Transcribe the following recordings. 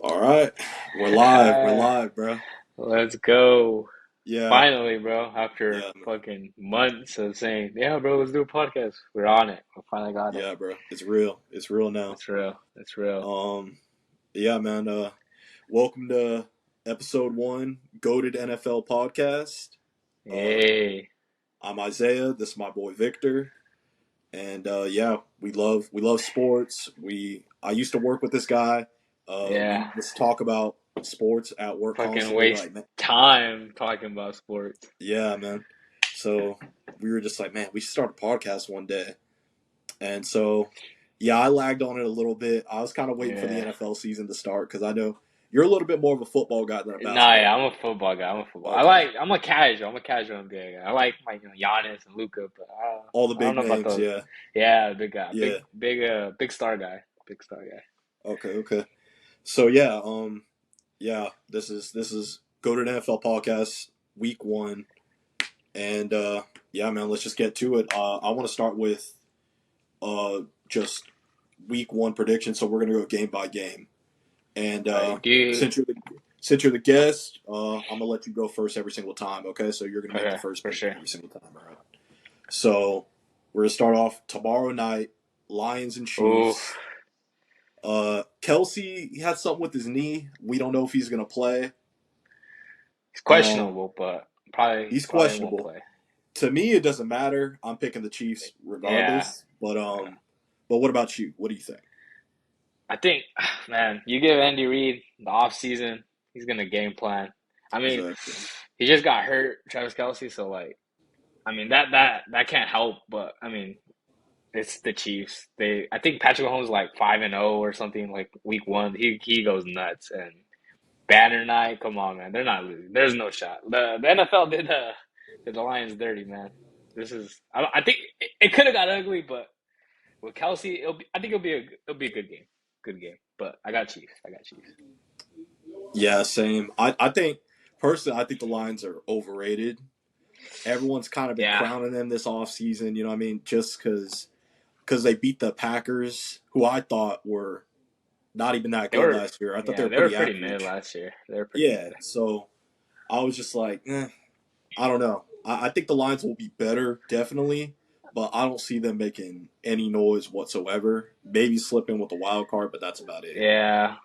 All right, we're live. We're live, bro. Let's go. Yeah, Finally, bro. After yeah, fucking months of saying, yeah, bro, let's do a podcast. We're on it. We finally got it. yeah, bro. It's real. It's real now. It's real. It's real. Um, yeah, man. Welcome to episode one, Goated NFL podcast. Uh, Hey. I'm Isaiah. This is my boy Victor, and yeah, we love sports. I used to work with this guy. Yeah. We just talk about sports at work Fucking constantly. waste time talking about sports. Yeah, man. So we were just like, man, we should start a podcast one day. And so, yeah, I lagged on it a little bit. I was kind of waiting for the Yeah. NFL season to start because I know you're a little bit more of a football guy than a Nah, basketball yeah, guy. I'm a football guy. I'm a football. Okay. I'm a casual. I'm a casual NBA guy. I like my, Giannis and Luca, but All the I don't big know about names, those. yeah. Yeah, big guy, Yeah. big star guy, big star guy. Okay, okay. So yeah, yeah, this is Go to the NFL podcast week one. And yeah, man, let's just get to it. I want to start with just week one prediction. So we're gonna go game by game. And Do since you're the guest, I'm gonna let you go first every single time. Okay, so you're gonna make the okay first for pick sure. every single time. All right. So we're gonna start off tomorrow night. Lions and Oof. Chiefs. Kelsey, he had something with his knee. We don't know if he's gonna play. He's Um, questionable, but probably he's probably won't questionable. play. To me, it doesn't matter. I'm picking the Chiefs Yeah, regardless. But what about you? What do you think? I think, man, you give Andy Reid the off season, he's gonna game plan. I mean, Exactly. he just got hurt, Travis Kelsey, so like, I mean that can't help. But I mean, it's the Chiefs. I think Patrick Mahomes is like 5-0 or something like week one. He goes nuts and Banner night. Come on, man, they're not losing. There's no shot. The NFL did the Lions dirty, man. I think it could have got ugly, but with Kelsey, I think it'll be a good game. Good game. But I got Chiefs. I got Chiefs. Yeah, same. I think personally, I think the Lions are overrated. Everyone's kind of been Yeah. crowning them this offseason, you know what I mean? Just because they beat the Packers, who I thought were not even that They good were last year. I thought they yeah, were they were pretty pretty mid average. last year. They were pretty Yeah, mid. so I was just like, I don't know. I think the Lions will be better, definitely, but I don't see them making any noise whatsoever. Maybe slipping with the wild card, but that's about it. Yeah.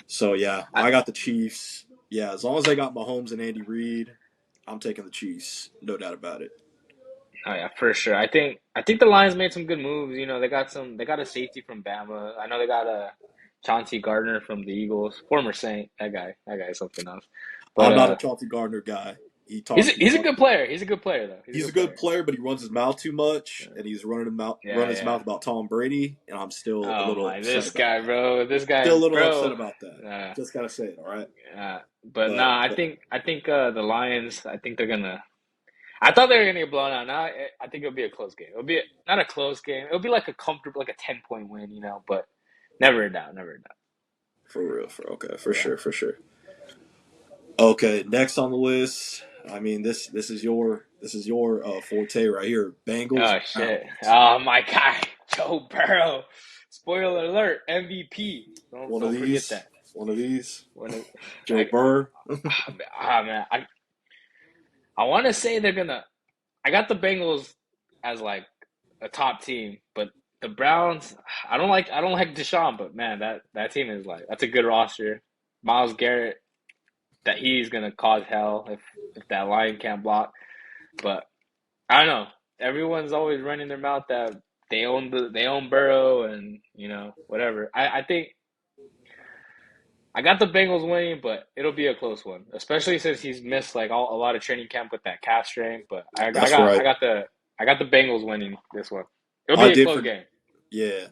So yeah, I, I got the Chiefs. Yeah, as long as they got Mahomes and Andy Reid, I'm taking the Chiefs, no doubt about it. oh yeah, for sure. I think the Lions made some good moves. They got a safety from Bama. I know they got a Chauncey Gardner from the Eagles, former Saint. That guy is something else. But I'm not a Chauncey Gardner guy. He he's a talks. good player. He's a good player though. He's a He's a good good player. player, but he runs his mouth too much, Yeah, and he's running his yeah. mouth about Tom Brady, and I'm still a Oh little my, upset this about guy, that. bro. This Still guy, a little upset bro. about that. Uh, Just gotta say it, all right. but But nah, I think the Lions. I think they're gonna. I thought they were gonna get blown out. Now I think it'll be a close game. Not a close game. It'll be like a comfortable, like a 10-point win, But never in doubt. Never in doubt. for real, okay, for Yeah. sure, for sure. Okay, next on the list. I mean, this is your forte right here. Bengals Oh shit. Browns. Oh my God. Joe Burrow. Spoiler alert. MVP. Don't One of don't forget these. that. One of these. When it, Joe I, Burr. man, I want to say they're gonna. I got the Bengals as like a top team, but the Browns. I don't like Deshaun, but man, that team is like that's a good roster. Miles Garrett, that he's gonna cause hell if that line can't block. But I don't know. Everyone's always running their mouth that they own Burrow and whatever. I think I got the Bengals winning, but it'll be a close one, especially since he's missed like a lot of training camp with that calf strain. But I That's got I right. got the I got the Bengals winning this one. It'll I be a did close for game. yeah.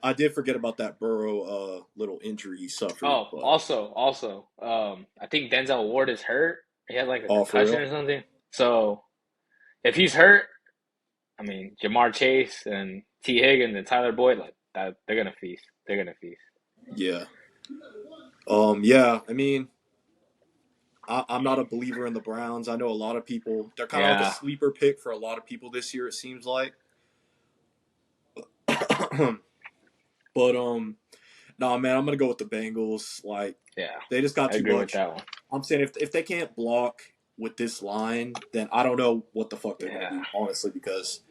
I did forget about that Burrow little injury he suffered, Oh, but also, I think Denzel Ward is hurt. He had like a all for concussion real. or something. So if he's hurt, I mean Jamar Chase and T Higgins and Tyler Boyd, like that, they're gonna feast. They're gonna feast. Yeah. Yeah. I mean, I'm not a believer in the Browns. I know a lot of people. They're kind of like a Yeah, sleeper pick for a lot of people this year. It seems like. But Nah, man, I'm gonna go with the Bengals. Like Yeah, they just got I too agree with much. that one. I'm saying if they can't block with this line, then I don't know what the fuck they're gonna Yeah, do, honestly, because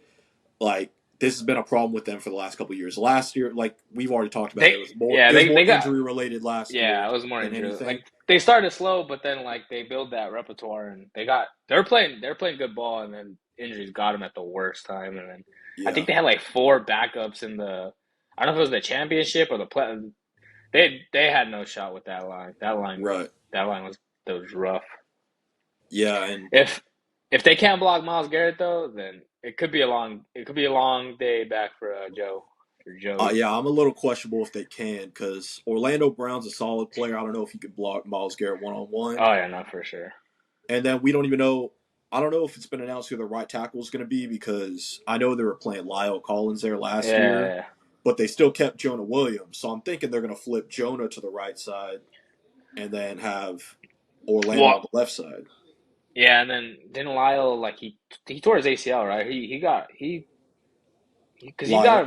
like this has been a problem with them for the last couple of years. Last year, like we've already talked about, they it was more yeah it was they more got injury related last yeah. year It was more than injured. anything. Like they started slow, but then like they build that repertoire and they're playing good ball, and then injuries got them at the worst time, and then I think Yeah, they had like four backups in the. I don't know if it was the championship or the play. They had no shot with that line. right. That line was rough. Yeah, and If if they can't block Miles Garrett though, then it could be a long day back for Joey. yeah, I'm a little questionable if they can because Orlando Brown's a solid player. I don't know if he could block Miles Garrett one on one, Oh yeah, not for sure. and then we don't even know. I don't know if it's been announced who the right tackle is going to be because I know they were playing Lyle Collins there last year, Yeah, but they still kept Jonah Williams. So I'm thinking they're going to flip Jonah to the right side and then have Orlando on well, the left side. yeah, and then didn't Lyle like he tore his ACL, right? Because he Lyle,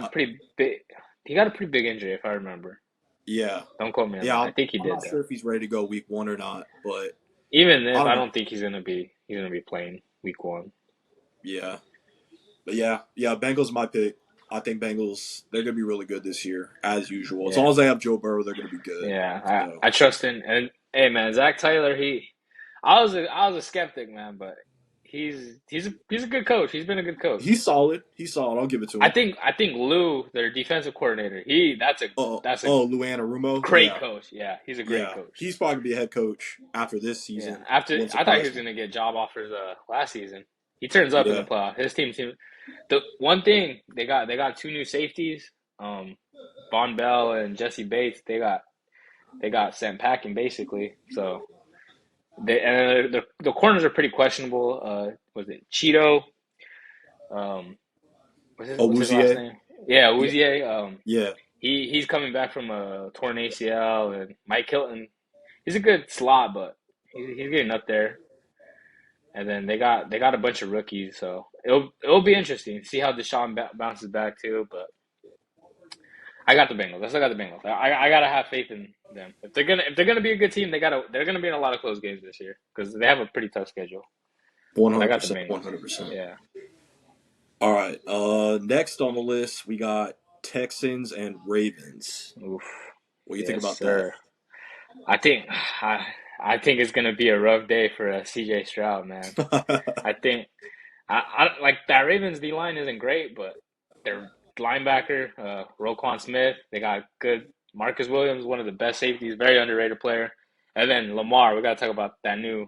got a pretty big injury if I remember. yeah, Don't quote me on yeah. that. I'm, I think he I'm did not though. sure if he's ready to go week one or not, but Even I if don't I know. don't think he's gonna be playing week one. Yeah, but yeah. Bengals my pick. I think Bengals they're gonna be really good this year as usual. As Yeah. long as they have Joe Burrow, they're gonna be good. Yeah, So I trust in and hey man, Zach Taylor, I was a skeptic, man, but he's a good coach. He's been a good coach. he's solid. He's solid. I'll give it to him. I think Lou, their defensive coordinator, that's a Luana Rumo. great Yeah, coach. Yeah, he's a great yeah. coach. He's probably gonna be a head coach after this Yeah. season. After Wouldn't I thought he surprise was me. gonna get job offers last season. He turns up in the Yeah, playoff. His team the one thing they got two new safeties, Von Bell and Jesse Bates. They got sent packing basically. So the corners are pretty questionable. Was it Cheeto? Um, what's his last Awuzie. name? Yeah, Yeah, Uzier. yeah. He's coming back from a torn ACL, and Mike Hilton. He's a good slot, but he's getting up there. And then they got a bunch of rookies, so it'll be interesting to see how Deshaun bounces back too. But I got the Bengals. I still got the Bengals. I gotta have faith in them. If they're gonna be a good team, they're gonna be in a lot of close games this year because they have a pretty tough schedule. One But I hundred got the percent. One Bengals. hundred percent. Yeah. All right. Next on the list we got Texans and Ravens. Oof. What do you think Yes, about that? sir. I think I, I think it's gonna be a rough day for CJ Stroud, man. I think I like that Ravens D line isn't great, but their linebacker, Roquan Smith, they got good Marcus Williams, one of the best safeties, very underrated player. And then Lamar, we gotta talk about that new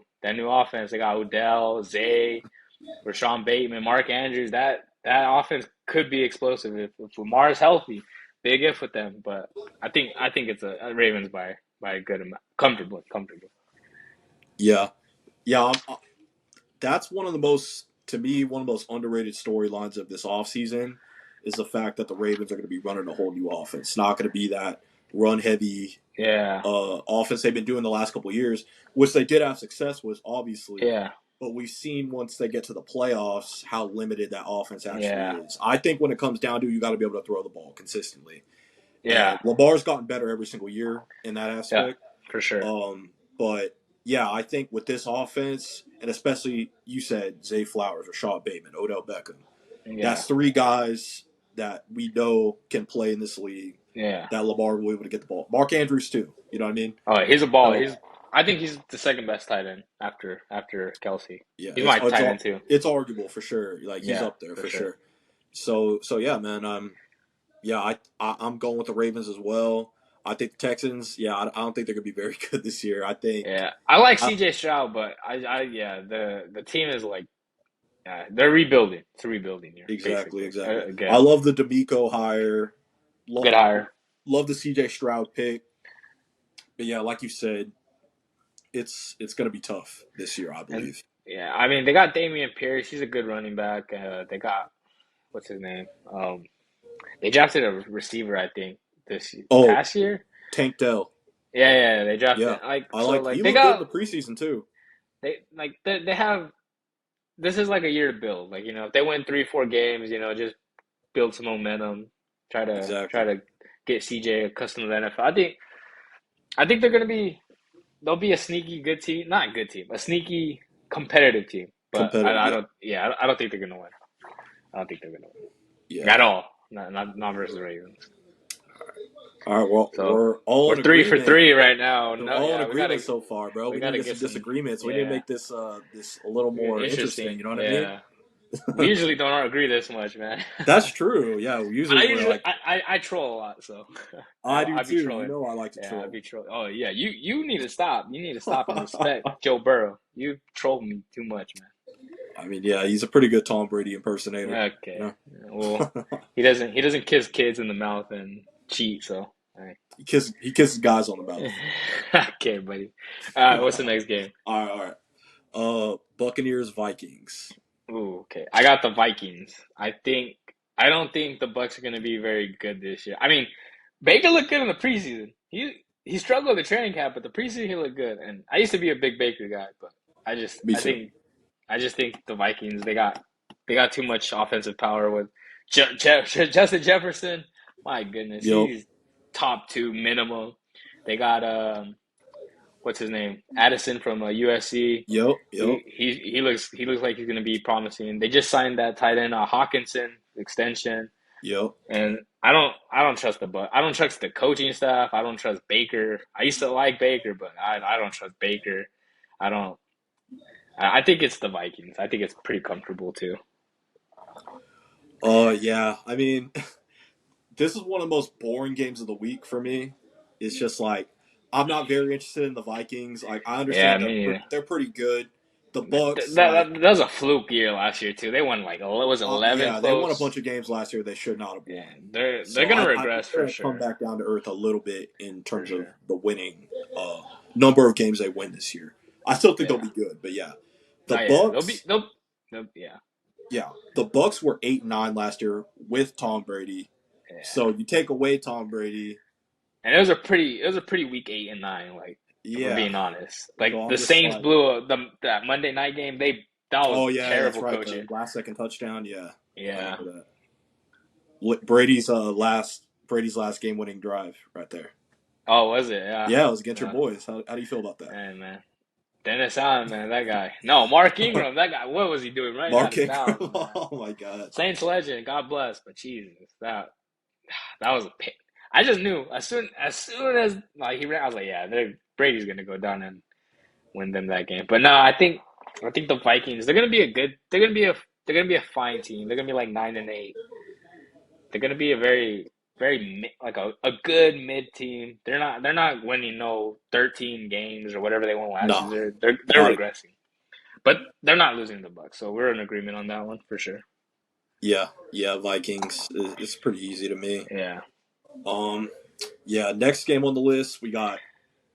offense. They got Odell, Zay, Rashawn Bateman, Mark Andrews. That offense could be explosive if Lamar's healthy. Big if with them, but I think it's a Ravens by a good amount, comfortably. Yeah, yeah. That's one of the most, to me, one of the most underrated storylines of this offseason is the fact that the Ravens are going to be running a whole new offense. It's not going to be that run heavy Yeah, offense they've been doing the last couple of years, which they did have success with, obviously. yeah, But we've seen once they get to the playoffs how limited that offense actually yeah, is. I think when it comes down to, you got to be able to throw the ball consistently. yeah, And Lamar's gotten better every single year in that yeah, aspect. for sure. But yeah, I think with this offense, and especially you said Zay Flowers, Rashad Bateman, Odell Beckham, Yeah, that's three guys that we know can play in this league. yeah. That Lamar will be able to get the ball. Mark Andrews too. You know what I mean? Oh, he's a ball. So I think he's the second best tight end after Kelsey. yeah, He's my tight end too. it's arguable for sure. Like he's Yeah, up there for for sure. sure. So yeah, man. Yeah, I'm going with the Ravens as well. I think the Texans. Yeah, I don't think they're gonna be very good this year. I think. Yeah, I like I, CJ Stroud, but yeah, the team is like they're rebuilding. It's a rebuilding year, exactly, basically. exactly. I Again, love the D'Amico hire. good hire. Love the CJ Stroud pick. But yeah, like you said, it's going to be tough this year, I And believe. yeah, I mean they got Damian Pierce. He's a good running back. They got what's his name? They drafted a receiver, I think, this Oh, past year. Tank Dell. Yeah, they Yeah, drafted I like. He they looked good in got the preseason too. they have this is like a year to build. If they win 3, 4 games, just build some momentum. Try Exactly. to get CJ accustomed to the NFL. I think they'll be a sneaky good team, not a good team, a sneaky competitive team. But Competitive. I Yeah. don't, yeah, I don't think they're gonna win. I don't think they're gonna win Yeah. at all. Not versus Ravens. All right. Well, So we're all we're in three for agreement. three right now. We're No, all in yeah, agreement so far, bro. we We need to gotta get get some some. disagreements. We need to Yeah, make this this a little more interesting. interesting. You know what I mean? Yeah, we usually don't agree this much, man. That's true. Yeah. But Usually we're like, I troll a lot, so I do I be too. You trolling. know, I like to Yeah, I troll. be trolling. Oh yeah, you need to stop. You need to stop and respect Joe Burrow. You troll me too much, I mean, yeah, he's a pretty good Tom Brady impersonator. man. You Okay. know, Well, he doesn't kiss kids in the mouth and cheat. So, all right. he kisses guys on the mouth. Okay, buddy. All right. What's the next game? All right, all right. Buccaneers Vikings. Ooh, okay. I got the Vikings. I don't think the Bucks are going to be very good this year. I mean, Baker looked good in the preseason. He struggled with the training camp, but the preseason he looked good. And I used to be a big Baker guy, but I just Me I too. think I just think the Vikings they got too much offensive power with Justin Jefferson. My goodness, Yep, he's top two minimum. They got what's his name? Addison from USC. yep. He looks like he's gonna be promising. They just signed that tight end Hawkinson extension, Yep. and I don't trust I don't trust the coaching staff. I don't trust Baker. I used to like Baker, but I don't trust Baker. I don't. I think it's the Vikings. I think it's pretty comfortable too. Yeah. I mean, this is one of the most boring games of the week for me. It's just like I'm not very interested in the Vikings. Like I Yeah, understand me neither. they're pretty good. The That, Bucks, like, that, that was a fluke year last year too. They won like it was 11 yeah, they won a close. bunch of games last year they should not have won. And they're So gonna I think regress they're for going to come sure. back down to earth a little bit in For terms of sure. the winning number of games they win this year. I still think they'll Yeah. be good, but yeah, the Oh yeah. They'll be Bucks, yeah. yeah, the Bucks were 8-9 last year with Tom Brady. Yeah. So you take away Tom Brady, And it was a pretty weak 8 and 9, like if we're yeah. being honest. Like So I'm the just Saints like, blew that Monday night game. That was oh yeah, that's terrible right, the coaching. last second touchdown. Yeah, I Yeah. remember that. Brady's last game winning drive right there. Oh, was it? Yeah. Yeah, it was against your Uh, boys. How do you feel about man. Dennis Allen, man, that guy. No, Mark that? Ingram, that guy. What was he doing? Running out Mark of Ingram. bounds, man. Oh my god. Saints legend, God bless. But Jesus, that was a pain. I just knew as soon as like he ran, I was like, yeah, Brady's gonna go down and win them that game. But no, I think the Vikings. They're gonna be a good. They're gonna be a fine team. They're gonna be like 9-8. They're gonna be a like a good mid team. They're not winning no 13 games or whatever they won last No, year. They're not regressing, but they're not losing the Bucks. So we're in agreement on that one for sure. yeah. Vikings. It's pretty easy to me. Yeah. Um, yeah. Next game on the list, we got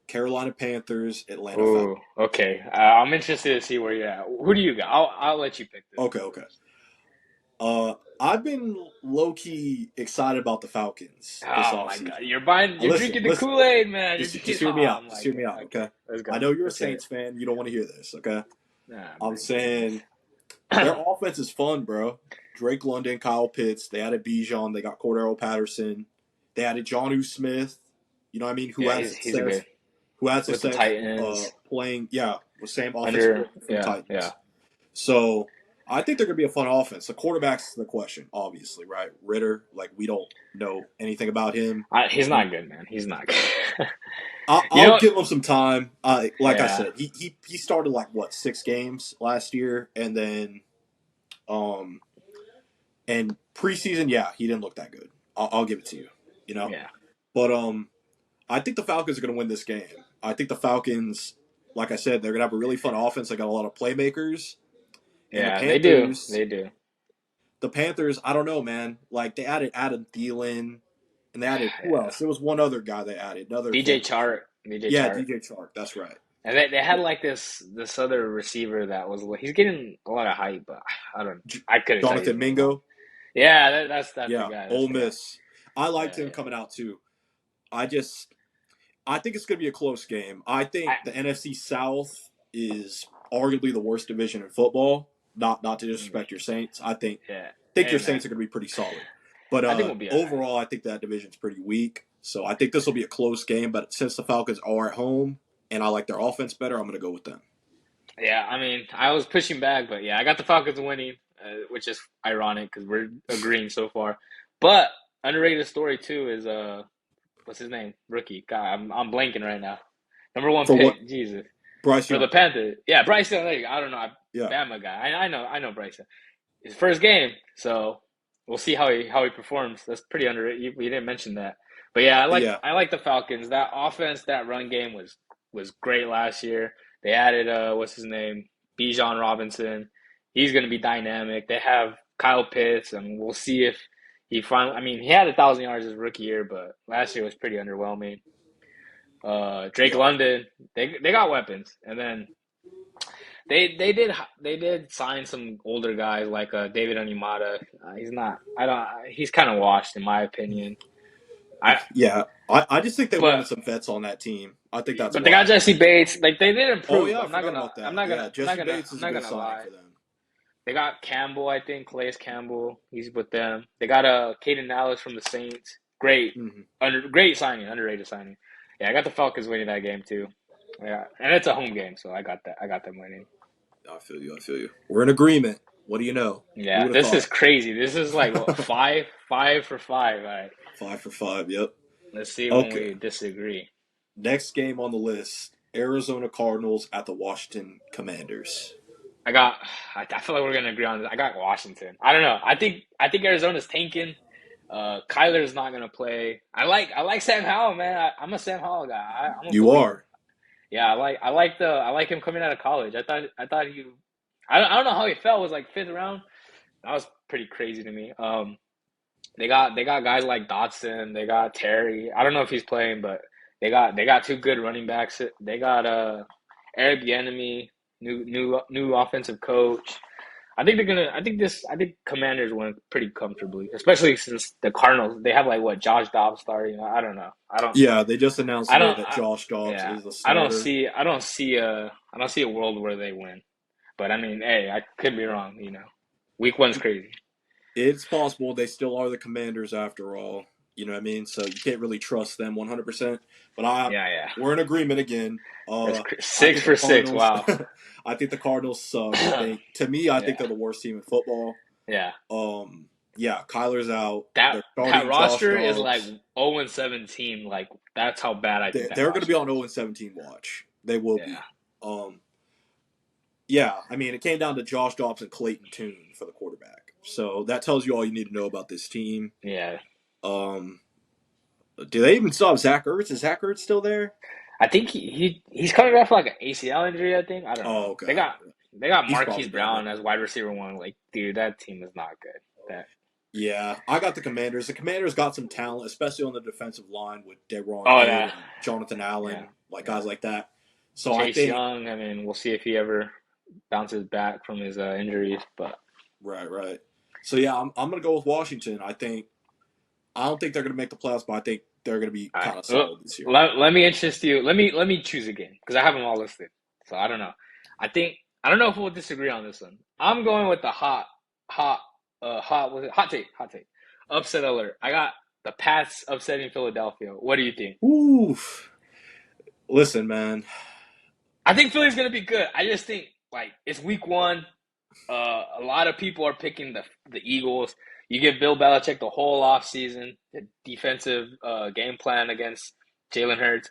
Carolina Panthers, Atlanta Falcons. Oh, okay. I'm interested to see where you're at. Who do you got? I'll let you pick this Okay, one okay. first. I've been low key excited about the Falcons this Oh my God, offseason. you're Listen, drinking the listen. Kool-Aid, man. You're Just drinking. hear me Oh out. Just my hear me God. out. Okay, Okay. let's I go. know you're a Let's hear it. Saints fan. You don't want to hear this. Okay. Nah, I'm bring saying their offense is fun, bro. Drake London, Kyle Pitts. They added Bijan. They got Cordero Patterson. They added Johnu Smith. You know what I mean? Who Yeah, had he's a success? good Who had with the success Titans playing? Yeah, with same offensive under. coordinator from Yeah, yeah, Titans. So I think they're gonna be a fun offense. The quarterback's the question, obviously, right? Ritter, like we don't know anything about him. He's not good, man. He's not good. You I'll know? give him some time. Like I Yeah, said, he started like what 6 games last year, and then um and preseason, yeah, he didn't look that good. I'll give it to you, you know. yeah, But I think the Falcons are going to win this game. I think the Falcons, like I said, they're going to have a really fun offense. They got a lot of playmakers, and yeah. They do. They do. The Panthers, I don't know, man. Like they added Adam Thielen, and they added who Yeah. else? There was one other guy they added, another DJ veteran. Chark. DJ Yeah, Chark. DJ Chark. That's right. And they had like this other receiver that was he's getting a lot of hype, but I couldn't tell you his Jonathan name. Mingo. Yeah, that's the Yeah, guy. That's Ole the guy. Miss. I liked him Yeah, coming out too. I I think it's going to be a close game. I think yeah. the NFC South is arguably the worst division in football. Not to disrespect your Saints. I think Yeah. think Hey your man. Saints are going to be pretty solid. But I think we'll be all right. overall, I think that division's pretty weak. So I think this will be a close game. But since the Falcons are at home and I like their offense better, I'm going to go with them. Yeah, I mean, I was pushing back, but yeah, I got the Falcons winning, which is ironic because we're agreeing so far. But underrated story too is what's his name? Rookie. God, I'm blanking right now. Number one For what? pick, Jesus, Bryce for the Young. Panthers. Yeah, Bryce Young. There you go. I don't know, Yeah. Bama guy. I know Bryce Young. His first game, so we'll see how he performs. That's pretty underrated. You didn't mention that, but yeah, Yeah. I like the Falcons. That offense, that run game was great last year. They added what's his name, Bijan Robinson. He's going to be dynamic. They have Kyle Pitts, and we'll see if he finally. I mean, he had 1,000 yards his rookie year, but last year was pretty underwhelming. Drake Yep. London, they got weapons, and then they did sign some older guys like David Onyemata. He's not. I don't. He's kind of washed in my opinion. I Yeah. I just think they wanted but some vets on that team. I think that's but they got why. Jesse Bates. Like they did Oh improve. yeah, I I'm not forgot gonna. about I'm that. not gonna. Yeah, I'm not Jesse gonna. Bates I'm is a not good gonna signing lie. for them. They got Campbell. I think Calais Campbell. He's with them. They got Caden Dallas from the Saints. Great, Hmm. great signing. Underrated signing. Yeah, I got the Falcons winning that game too. Yeah, and it's a home game, so I got that. I got them winning. I feel you. I feel you. We're in agreement. What do you know? Who Yeah, would have this is thought? crazy. This is like what, five for five. All right, 5 for 5. Yep. let's see when Okay. we disagree. Next game on the list: Arizona Cardinals at the Washington Commanders. I got. I feel like we're gonna agree on this. I got Washington. I don't know. I think Arizona's tanking. Kyler's not gonna play. I like Sam Howell, man. I'm a Sam Howell guy. I'm a You believer. are. Yeah, I like him coming out of college. I thought he. I don't know how he fell. It was like fifth round. That was pretty crazy to me. They got guys like Dotson. They got Terry. I don't know if he's playing, but they got two good running backs. They got Eric Bieniemy, new offensive coach. I think Commanders win pretty comfortably, especially since the Cardinals they have like what Josh Dobbs starting. I don't know. Yeah, they just announced I today don't. that Josh Dobbs Yeah, is the I don't starter. see. I don't see a world where they win. But I mean, hey, I could be wrong. Week one's crazy. It's possible they still are the Commanders after all. You know what I mean? So you can't really trust them 100%. But Yeah, yeah. we're in agreement again. That's I six think the for six. Cardinals. Wow. I think the Cardinals suck. I think Yeah, they're the worst team in football. yeah. Yeah, Kyler's out. That They're that starting Josh roster is like Dobbs. 0-17. Like that's how bad I think that They're going to be roster on is. 0-17 watch. They will Yeah, be. Um, yeah, I mean, it came down to Josh Dobbs and Clayton Tune for the quarterback. So that tells you all you need to know about this team. yeah. Um, do they even still have Zach Ertz? Is Zach Ertz still there? I think he's coming back from like an ACL injury. I think I don't Oh, know. okay. They got He's Marquise probably done. Brown as wide receiver one. Like, dude, that team is not good. That Yeah, I got the Commanders. The Commanders got some talent, especially on the defensive line with De'Ron oh Hood yeah, and Jonathan yeah, Allen, like yeah. guys like that. So I Chase think Young. I mean, we'll see if he ever bounces back from his injuries. But right, right. So yeah, I'm gonna go with Washington. I don't think they're gonna make the playoffs, but I think they're gonna be all right, kind of solid this year. let me interest you. Let me choose again because I have them all listed. So I don't know. I don't know if we'll disagree on this one. I'm going with the hot, hot take, hot take, upset alert. I got the Pats upsetting Philadelphia. What do you think? Oof. Listen, man. I think Philly's gonna be good. I just think like it's week one. A lot of people are picking the Eagles. You give Bill Belichick the whole offseason, the defensive game plan against Jalen Hurts.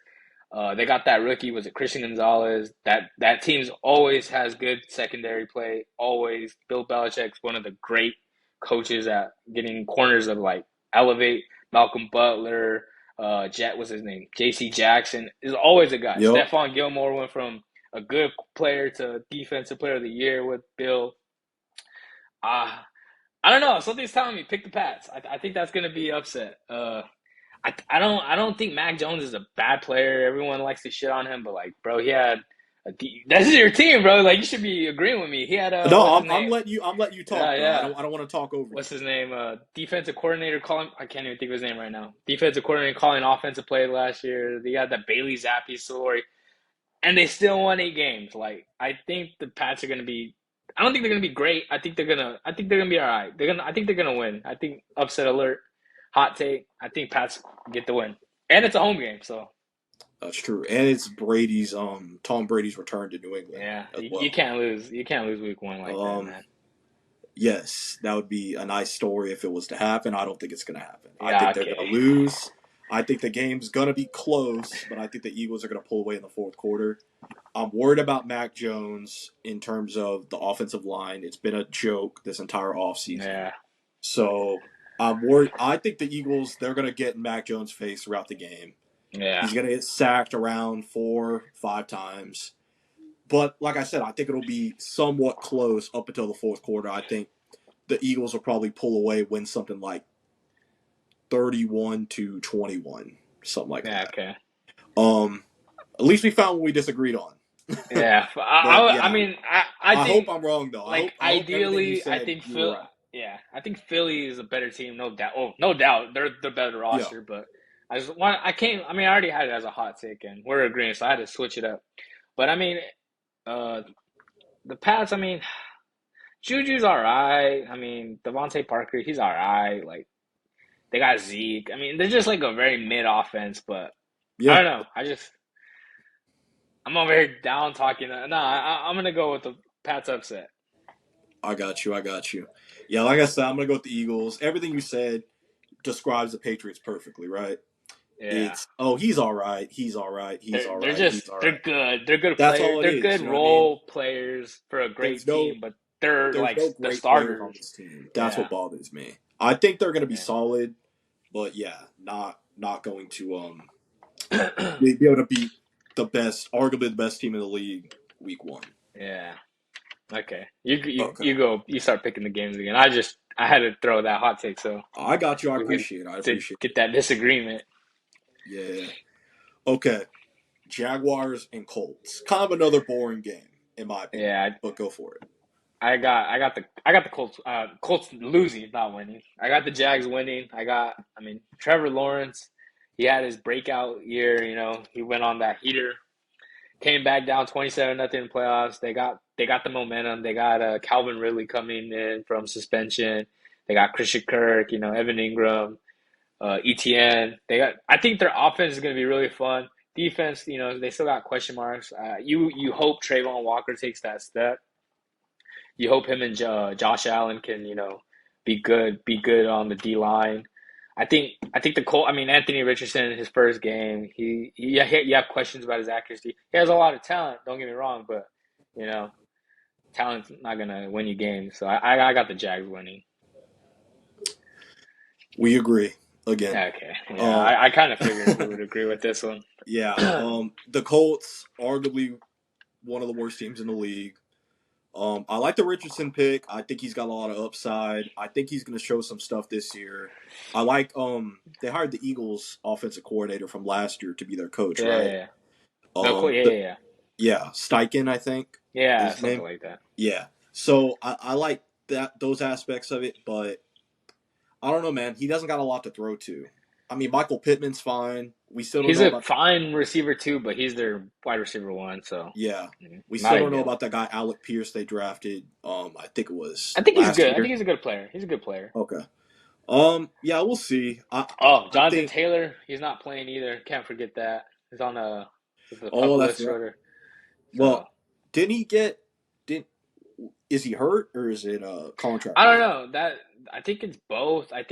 They got that rookie, was it Christian Gonzalez? That team's always has good secondary play. Always. Bill Belichick's one of the great coaches at getting corners of like elevate. Malcolm Butler, Jet was his name. J.C. Jackson is always a guy. Yep. Stephon Gilmore went from a good player to defensive player of the year with Bill. Uh, I don't know. Something's telling me pick the Pats. I think that's gonna be upset. I don't think Mac Jones is a bad player. Everyone likes to shit on him, but like, bro, he had this is your team, bro. Like, you should be agreeing with me. He had No, what's his I'm name? letting you Yeah, talk, bro. yeah. I don't want to talk over you. What's his name? Defensive coordinator calling. I can't even think of his name right now. Defensive coordinator calling offensive play last year. They got that Bailey Zappi story, and they still won 8 games. Like, I think the Pats are gonna be. I don't think they're gonna be great. I think they're gonna be all right. I think they're gonna win. I think upset alert. hot take. I think Pats get the win, and it's a home game, so That's true, and it's Brady's Tom Brady's return to New England yeah, as you well. can't lose. You can't lose week one like that, Um, man. yes, that would be a nice story if it was to happen. I don't think it's going to happen. I Yeah, think they're going okay. to lose. I think the game's going to be close, but I think the Eagles are going to pull away in the fourth quarter. I'm worried about Mac Jones in terms of the offensive line. It's been a joke this entire offseason. Yeah, So I'm worried. I think the Eagles, they're going to get in Mac Jones' face throughout the game. yeah, He's going to get sacked around 4, 5 times. But like I said, I think it'll be somewhat close up until the fourth quarter. I think the Eagles will probably pull away, win something like 31-21, something like yeah, that. okay. Um, at least we found what we disagreed on. Yeah, But I yeah, mean, I I hope think I'm wrong though. like I hope everything you ideally, I said think you were Phil. right. Yeah, I think Philly is a better team, no doubt. Oh, no doubt, they're the better Yeah, roster. But I just want. I can't. I mean, I already had it as a hot take, and we're agreeing, so I had to switch it up. But I mean, uh, the Pats. I mean, Juju's all right. I mean, Devontae Parker, he's all right. Like they got Zeke. I mean, they're just like a very mid offense. But I yeah. don't know. I'm over here down talking. No, I'm gonna go with the Pats upset. I got you. I got you. Yeah, like I said, I'm gonna go with the Eagles. Everything you said describes the Patriots perfectly, right? Yeah. It's he's all right. He's all right. He's all They're right. just He's all they're right. good. They're good That's players. all it They're is. good You know what I mean? role players for a There's great no team, but they're there's like no the great players on starters. this team. That's Yeah. what bothers me. I think they're going to be Yeah. solid, but yeah, not going to be able to beat the best, arguably the best team in the league week one. Yeah. Okay. You Okay, you go. You start picking the games again. I had to throw that hot take so I got you. I we could appreciate it. I to appreciate get that disagreement. it. Yeah. Okay. Jaguars and Colts. Kind of another boring game, in my opinion. Yeah. But go for it. I got the Colts. Colts losing, not winning. I got the Jags winning. I mean, Trevor Lawrence. He had his breakout year. You know, he went on that heater. Came back down 27-0 in playoffs. They got the momentum. They got Calvin Ridley coming in from suspension. They got Christian Kirk, you know, Evan Ingram, ETN. They got. I think their offense is going to be really fun. Defense, you know, they still got question marks. You hope Trayvon Walker takes that step. You hope him and Josh Allen can, you know, be good on the D line. I think the Colt. I mean, Anthony Richardson, his first game, you have questions about his accuracy. He has a lot of talent. Don't get me wrong, but you know, talent's not gonna win you games. So I got the Jags winning. We agree again. Yeah, okay, yeah, Um, I kind of figured we would agree with this one. yeah. The Colts, arguably one of the worst teams in the league. I like the Richardson pick. I think he's got a lot of upside. I think he's going to show some stuff this year. I like they hired the Eagles offensive coordinator from last year to be their coach, Yeah, right? yeah, yeah. No, cool. Yeah, The, yeah, yeah, Steichen, I think yeah. is Yeah, his something name. like that. Yeah. So I like those aspects of it, but I don't know, man. He doesn't got a lot to throw to. I mean, Michael Pittman's fine. We still don't He's know a about fine receiver too, but he's their wide receiver one, so yeah. We not still don't know ideal. about that guy Alec Pierce they drafted. I think it was I think he's last good. I think year. he's a good player. He's a good player. Okay. Yeah, we'll see. Oh, I Jonathan think. Taylor, he's not playing either. Can't forget that. He's on the Oh, pup that's list right. shorter. So Well, didn't he get? Did is he hurt or is it a contract I don't year? know. That I think it's both. I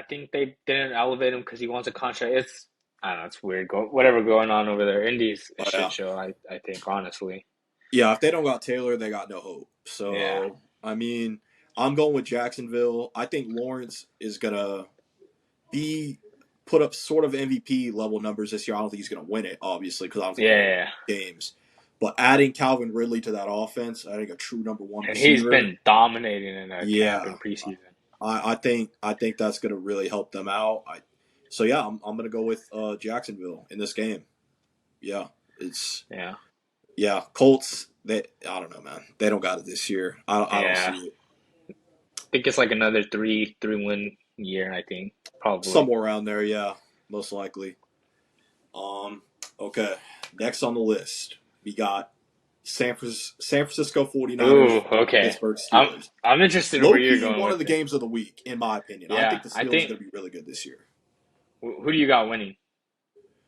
think they didn't elevate him because he wants a contract. It's I don't know. It's weird. Whatever going on over there. Indy's a Oh shit yeah, show. I think honestly. yeah. If they don't got Taylor, they got no hope. Yeah. So I mean, I'm going with Jacksonville. I think Lawrence is gonna be put up sort of MVP level numbers this year. I don't think he's gonna win it, obviously, because I don't think he's gonna Yeah. win games. But adding Calvin Ridley to that offense, adding a true number one And he's receiver, been dominating in a camp yeah, in preseason. I think that's going to really help them out. So yeah, I'm going to go with Jacksonville in this game. Yeah, it's Yeah. yeah Colts. They I don't know, man. They don't got it this year. I don't see Yeah. it I think it's like another three win year, I think. Probably. somewhere around there. Yeah, most likely. Um, okay. Next on the list, we got San Francisco Ooh, 49ers, okay. Pittsburgh I'm Steelers. I'm interested in Low where you're key, going one of with the it. games of the week, in my opinion. I Yeah, think the I Steelers are think going to be really good this year. who do you got winning?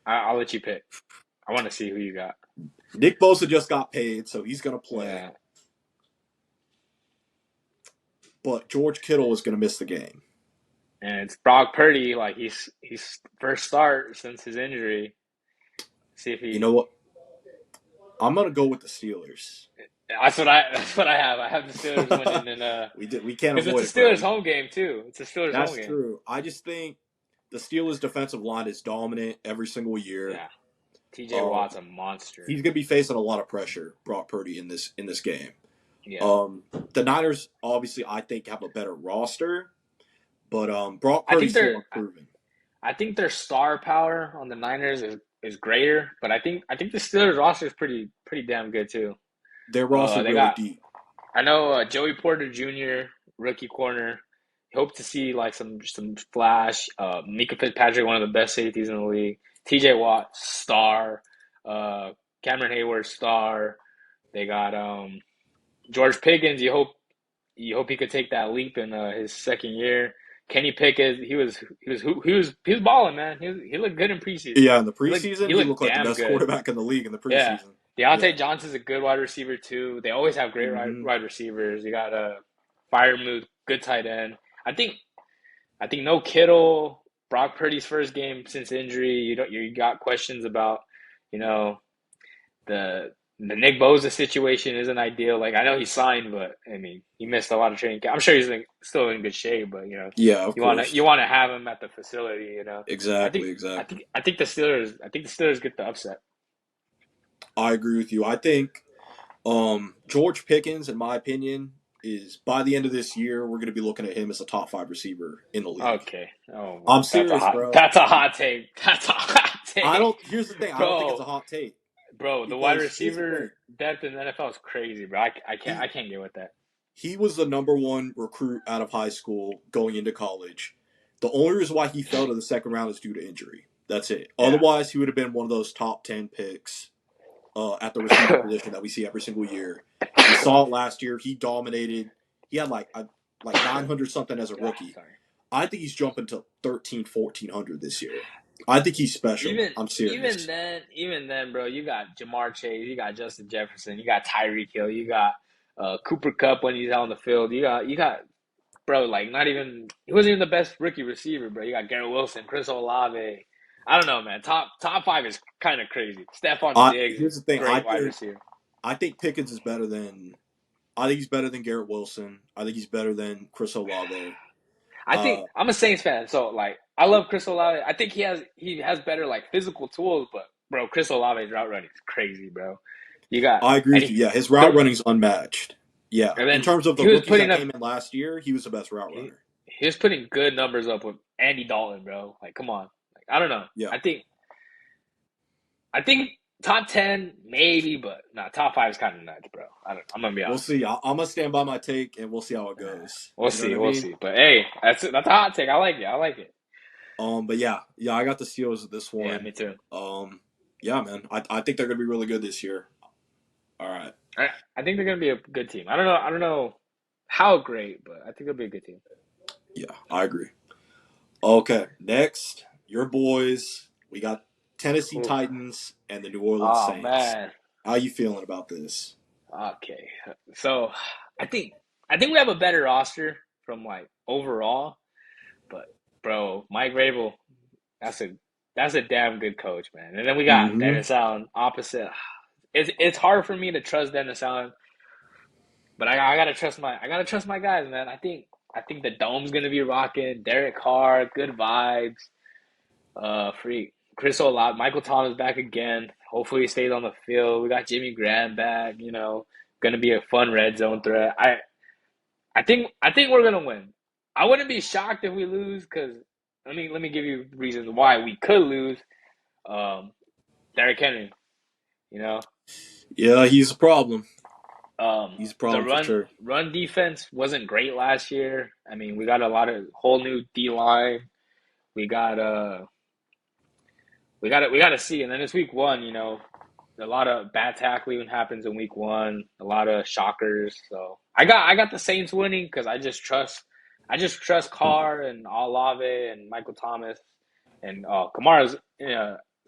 I'll let you pick. I want to see who you got. Nick Bosa just got paid, so he's going to play. Yeah, But George Kittle is going to miss the game. and it's Brock Purdy. Like he's first start since his injury. See if You he. know what? I'm going to go with the Steelers. That's what I have. I have the Steelers winning, and We can't because it's avoid a it, bro. Steelers home game too. It's a Steelers home That's game. true. I just think the Steelers' defensive line is dominant every single year. Yeah, T.J. Um, Watt's a monster. he's going to be facing a lot of pressure, Brock Purdy, in this game. Yeah, The Niners obviously I think have a better roster, but Brock I think Purdy's still they're. unproven. I think their star power on the Niners is greater, but I think the Steelers roster is pretty damn good too. Their roster They really got deep. I know Joey Porter Jr. rookie corner. Hope to see like some flash. Mika Fitzpatrick, one of the best safeties in the league. T.J. Watt star. Uh, Cameron Hayward star. They got George Pickens. You hope he could take that leap in his second year. Kenny Pickett, he was balling, man. He looked good in preseason. Yeah, in the He looked preseason, he he looked looked like the damn best good. quarterback in the league in the Yeah, preseason. Deontay Yeah. Johnson's a good wide receiver too. They always have great hmm wide receivers. You got a fire move, good tight end. I think I think no Kittle, Brock Purdy's first game since injury. You got questions about, you know, the Nick Bosa situation isn't ideal. Like I know he signed, but I mean he missed a lot of training camp. I'm sure still in good shape, but Yeah, of you course. wanna have him at the facility. I think Exactly, I exactly. think I think the Steelers get the upset. I agree with you. I think George Pickens, in my opinion, is by the end of this year, we're going to be looking at him as a top 5 receiver in the league. Okay. Oh I'm well, serious, bro. that's a hot take. That's a hot I take, don't. Here's the thing. I don't think it's bro. a hot take Bro, the wide because here's the thing. receiver depth in the NFL is crazy, bro. I He can't get with that. he was the number one recruit out of high school going into college. The only reason why he fell to the second round is due to injury. That's it. Yeah. Otherwise, he would have been one of those top 10 picks at the receiver position that we see every single year. We saw it last year. He dominated. He had like 900 something as a Ah, rookie. sorry. I think he's jumping to 13, 1400 this year. I think he's special. Even I'm even serious. then, even then, bro, you got Jamar Chase, you got Justin Jefferson, you got Tyreek Hill, you got Cooper Cup when he's out on the field. You got bro, like not even he wasn't even the best rookie receiver, bro. You got Garrett Wilson, Chris Olave. I don't know, man. Top five is kind of crazy. Stephon Diggs, Here's the thing. great wide receiver. I think Pickens is better than. I think he's better than Garrett Wilson. I think he's better than Chris Olave. I think Uh, I'm a Saints fan, so like I love Chris Olave. I think he has better like physical tools, but bro, Chris Olave's route running is crazy, bro. You got I agree and with you. Yeah, his route running's unmatched. Yeah, and in then terms of the he was rookies putting that up came in last year, he was the best route he, runner. he was putting good numbers up with Andy Dalton, bro. Like, come on. Like, I don't know. Yeah, I think top 10 maybe, but nah, top 5 is kind of nuts, bro. I'm gonna be we'll honest. see. I'm gonna stand by my take, and we'll see how it Yeah. goes. We'll You know what see, I we'll mean? see. But hey, that's a hot take. I like it. I like it. But yeah, I got the Steelers at this Yeah, one. me too. Yeah, man, I think they're gonna be really good this year. All right. I think they're gonna be a good team. I don't know how great, but I think they'll be a good team. Yeah, I agree. Okay, next, your boys. We got Tennessee Oof. Titans and the New Orleans Oh Saints. man. How you feeling about this? Okay. So I think I think we have a better roster from like overall, but bro, Mike Vrabel, that's a that's a damn good coach, man. And then we got hmm Dennis Allen opposite. It's hard for me to trust Dennis Allen, but I gotta trust my guys, man. I think the dome's gonna be rocking. Derek Carr, good vibes. Free Chris Olave, Michael Thomas back again. Hopefully he stays on the field. We got Jimmy Graham back. Gonna be a fun red zone threat. I think we're gonna win. I wouldn't be shocked if we lose because let me give you reasons why we could lose. Um, Derrick Henry, you know, Yeah, he's a problem. He's a the problem for run sure. run defense wasn't great last year. I mean, we got a lot of whole new D line. We got we got to see, and then it's week 1. a lot of bad tackling happens in week one. A lot of shockers. So I got the Saints winning because I just trust Carr and Olave and Michael Thomas and Kamara's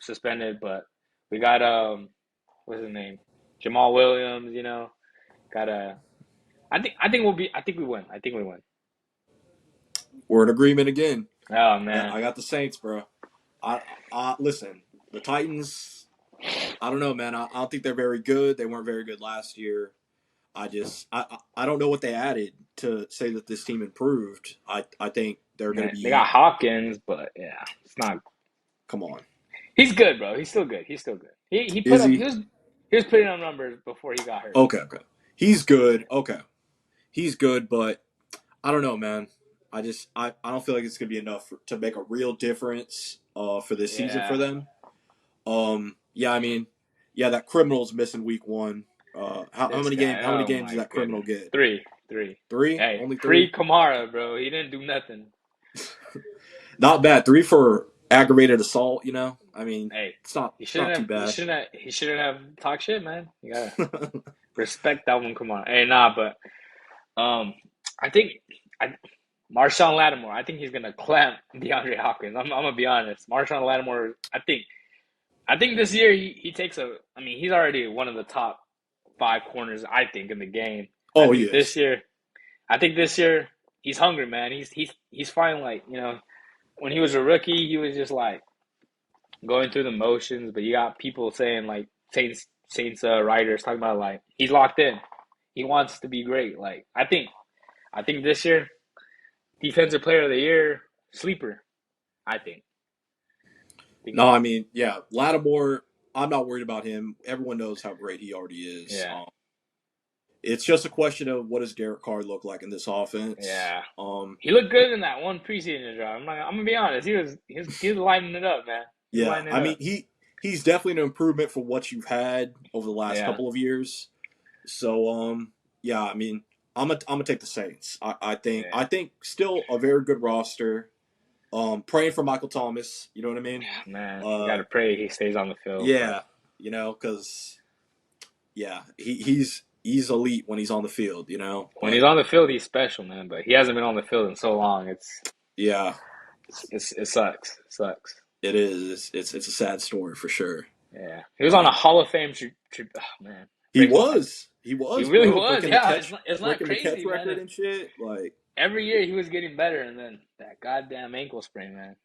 suspended, but we got what's his name, Jamal Williams. Got a. I think we'll be. I think we win. I think we win. We're in agreement again. Oh Yeah, man. I got the Saints, bro. I listen. The Titans. I don't know, man. I don't think they're very good. They weren't very good last year. I don't know what they added to say that this team improved. I think they're going to Man, they got be. Hopkins, but yeah, it's not. Come on, He's good, bro. He's still good. He's still good. He put is up. he? He was putting on numbers before he got hurt. Okay, okay. He's good. Okay, he's good, but I don't know, man. I don't feel like it's going to be enough to make a real difference for this season for Yeah, them. Yeah, I mean, yeah, that criminal's missing week one. How this many guy. How many Oh games does my that criminal goodness. get? Three, three. Three? Hey, Only free three? Kamara, bro. He didn't do nothing. Not bad. Three for aggravated assault. You know, I mean, Hey, he it's not shouldn't too have. He bad. shouldn't have. He shouldn't have talked shit, man. You gotta respect that one. Come on. Hey, nah, but I think I Marshawn Lattimore. I think he's gonna clamp DeAndre Hopkins. I'm gonna be honest. Marshawn Lattimore. I think this year he takes a. I mean, he's already one of the top five corners. I think in the game. I Oh, he think this is. year. I think this year he's hungry, man. He's fine. Like when he was a rookie, he was just like going through the motions. But you got people saying like Saints writers talking about like he's locked in. He wants to be great. Like I think this year defensive player of the year sleeper. I think No, I mean, yeah, Lattimore. I'm not worried about him. Everyone knows how great he already is. yeah, It's just a question of what does Derek Carr look like in this offense. yeah. He looked good in that one preseason drive. I'm gonna be honest. He was lighting it up, man. He was Yeah, lighting it I mean up. he's definitely an improvement from what you've had over the last Yeah, couple of years. So yeah, I mean I'm gonna take the Saints. yeah, I think still a very good roster. Praying for Michael Thomas. You know what I mean? man. You Uh, gotta pray he stays on the field, but yeah, you know, because yeah, he's elite when he's on the field. You know, when he's but on the field, he's special, man. But he hasn't been on the field in so long. yeah, It sucks. It sucks. it is. It's a sad story for sure. Yeah, he was on Uh, a Hall of Fame. Oh man, breaks my heart. he He was, really bro, was. Yeah, it's not breaking the catch crazy, man. record and shit. Like, Every year he was getting better, and then that goddamn ankle sprain, man.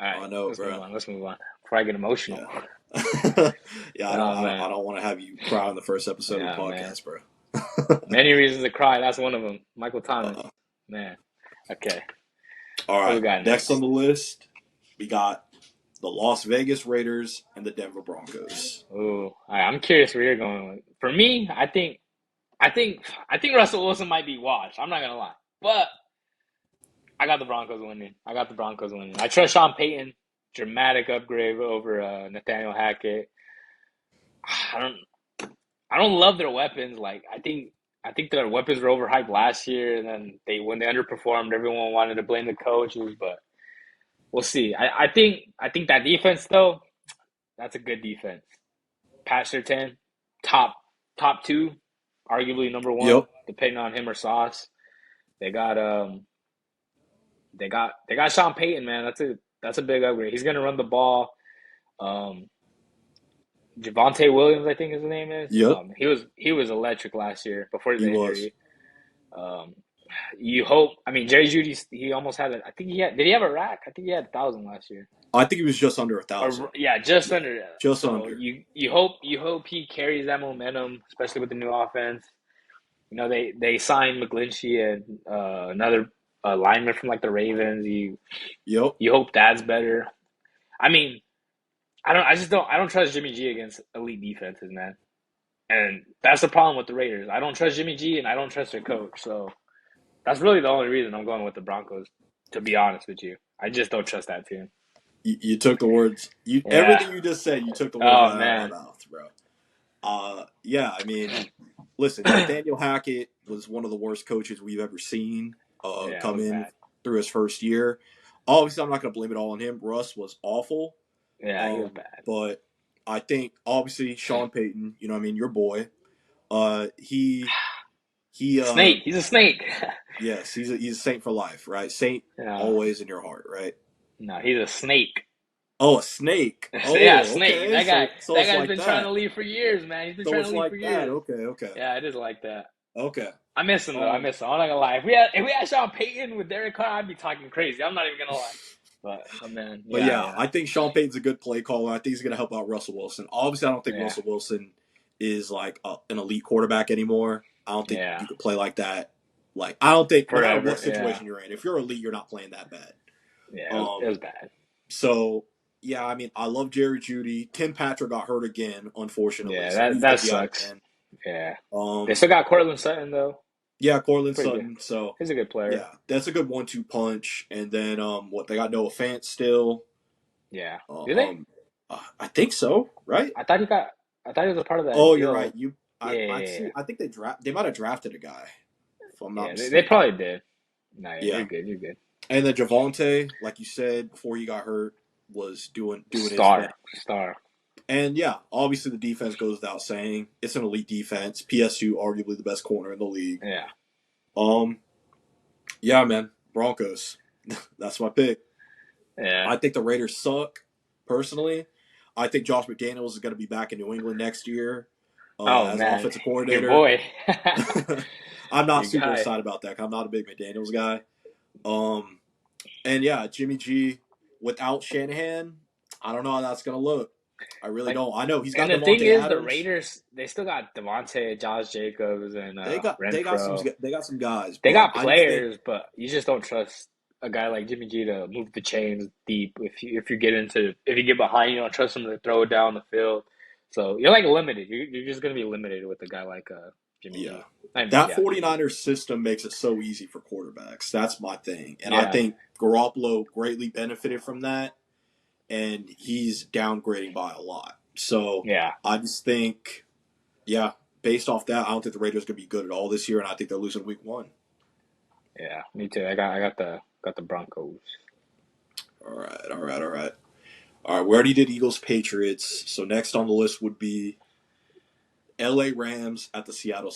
All right, I know, let's move bro. on. Let's move on before I get emotional. Yeah. Yeah, Oh man, I don't want to have you cry on the first episode of the yeah, man. podcast, bro. Many reasons to cry. That's one of them. Michael Thomas, uh, man. Okay, all what we right. got Next on next? the list, we got the Las Vegas Raiders and the Denver Broncos. Ooh, all right, I'm curious where you're going with. For me, I think Russell Wilson might be washed. I'm not gonna lie, but I got the Broncos winning. I got the Broncos winning. I trust Sean Payton. Dramatic upgrade over Nathaniel Hackett. I don't. I don't love their weapons. Like I think their weapons were overhyped last year, and then when they underperformed, everyone wanted to blame the coaches. But we'll see. I think that defense though, that's a good defense. Pat Surtain, top top two, arguably number one, Yep. depending on him or Sauce. They got they got Sean Payton, man. That's a big upgrade. He's gonna run the ball. Um, Javante Williams, I think his name is. Yep. He was electric last year before He the was. injury. Um, you hope. I mean, Jerry Judy. He almost had it. I think he had. Did he have a rack? I think he had 1,000 last year. I think he was just under 1,000. Or yeah, just Yeah. under that. Just So under. you hope he carries that momentum, especially with the new offense. They signed McGlinchey and another lineman from like the Ravens. Yep. You hope that's better. I mean, I don't. I just don't. I don't trust Jimmy G against elite defenses, man. And that's the problem with the Raiders. I don't trust Jimmy G and I don't trust their coach. So that's really the only reason I'm going with the Broncos, to be honest with you. I just don't trust that team. You took the words. You Yeah. everything you just said. You took the words Oh right out of my man. mouth, bro. Yeah. I mean, listen, Nathaniel Hackett was one of the worst coaches we've ever seen Yeah, it come was in bad. through his first year. Obviously, I'm not going to blame it all on him. Russ was awful, Yeah, he was bad. but I think obviously Sean Payton, you know what I mean, your boy. He Snake. He's a snake. yes, he's a saint for life, right? Saint Yeah. always in your heart, right? No, he's a snake. Oh, a snake. Yeah, Oh, snake. okay. That guy. So That it's guy's like been trying that. to leave for years, man. He's been So trying to it's leave for like that. years. Okay, okay. Yeah, it is like that. Okay. I miss him though. I Um miss him. I'm not gonna lie. If we had Sean Payton with Derek Carr, I'd be talking crazy. I'm not even gonna lie. But man, but yeah, yeah, yeah, I think Sean Payton's a good play caller. I think he's gonna help out Russell Wilson. Obviously, I don't think yeah, Russell Wilson is like an elite quarterback anymore. I don't think yeah. you could play like that. Like I don't think no matter what Forever. Yeah, situation you're in, if you're elite, you're not playing that bad. yeah. It Um was bad. So yeah, I mean, I love Jerry Judy. Tim Patrick got hurt again, unfortunately, Yeah, so he's that gonna be out sucks. again. Yeah. They Um, still got Cortland Sutton though. yeah, Cortland Pretty good. Sutton. So He's a good player. yeah, that's a good 1-2 punch. And then what they got Noah Fant still. Yeah. Do they? Um, I think so, right? I thought he got. I thought he was a part of that Oh, you're right. deal. I, Yeah, I yeah, see. yeah. I think they might have drafted a guy, if I'm not Yeah, they mistaken. probably did. No, yeah, Yeah, you're good. You're good. and then Javante, like you said before he got hurt, was doing his thing. Star. And yeah, obviously the defense goes without saying. It's an elite defense. PSU arguably the best corner in the league. Yeah. Um, yeah, man, Broncos. That's my pick. Yeah. I think the Raiders suck. Personally, I think Josh McDaniels is going to be back in New England next year Oh as man, offensive your coordinator. boy, I'm not your super guy. excited about that. I'm not a big McDaniels guy. Um, and yeah, Jimmy G without Shanahan, I don't know how that's going to look. I really Like, don't. I know he's and got the thing Devontae is, the Adams. Raiders they still got Devontae, Josh Jacobs, and Renfro. They got some guys, They but got I just think players, but you just don't trust a guy like Jimmy G to move the chains deep. If you get into if you get behind, you don't trust him to throw it down the field. So you're like limited. You're just gonna be limited with a guy like Jimmy yeah. G. That Yeah, Jimmy G. 49ers system makes it so easy for quarterbacks. That's my thing. And I Yeah, think Garoppolo greatly benefited from that, and he's downgrading by a lot. So yeah, I just think, yeah, based off that, I don't think the Raiders are going to be good at all this year, and I think they're losing week one. yeah. Me too. I got the Broncos. All right, all right, all right. All right, we already did Eagles Patriots. So next on the list would be LA Rams at the Seattle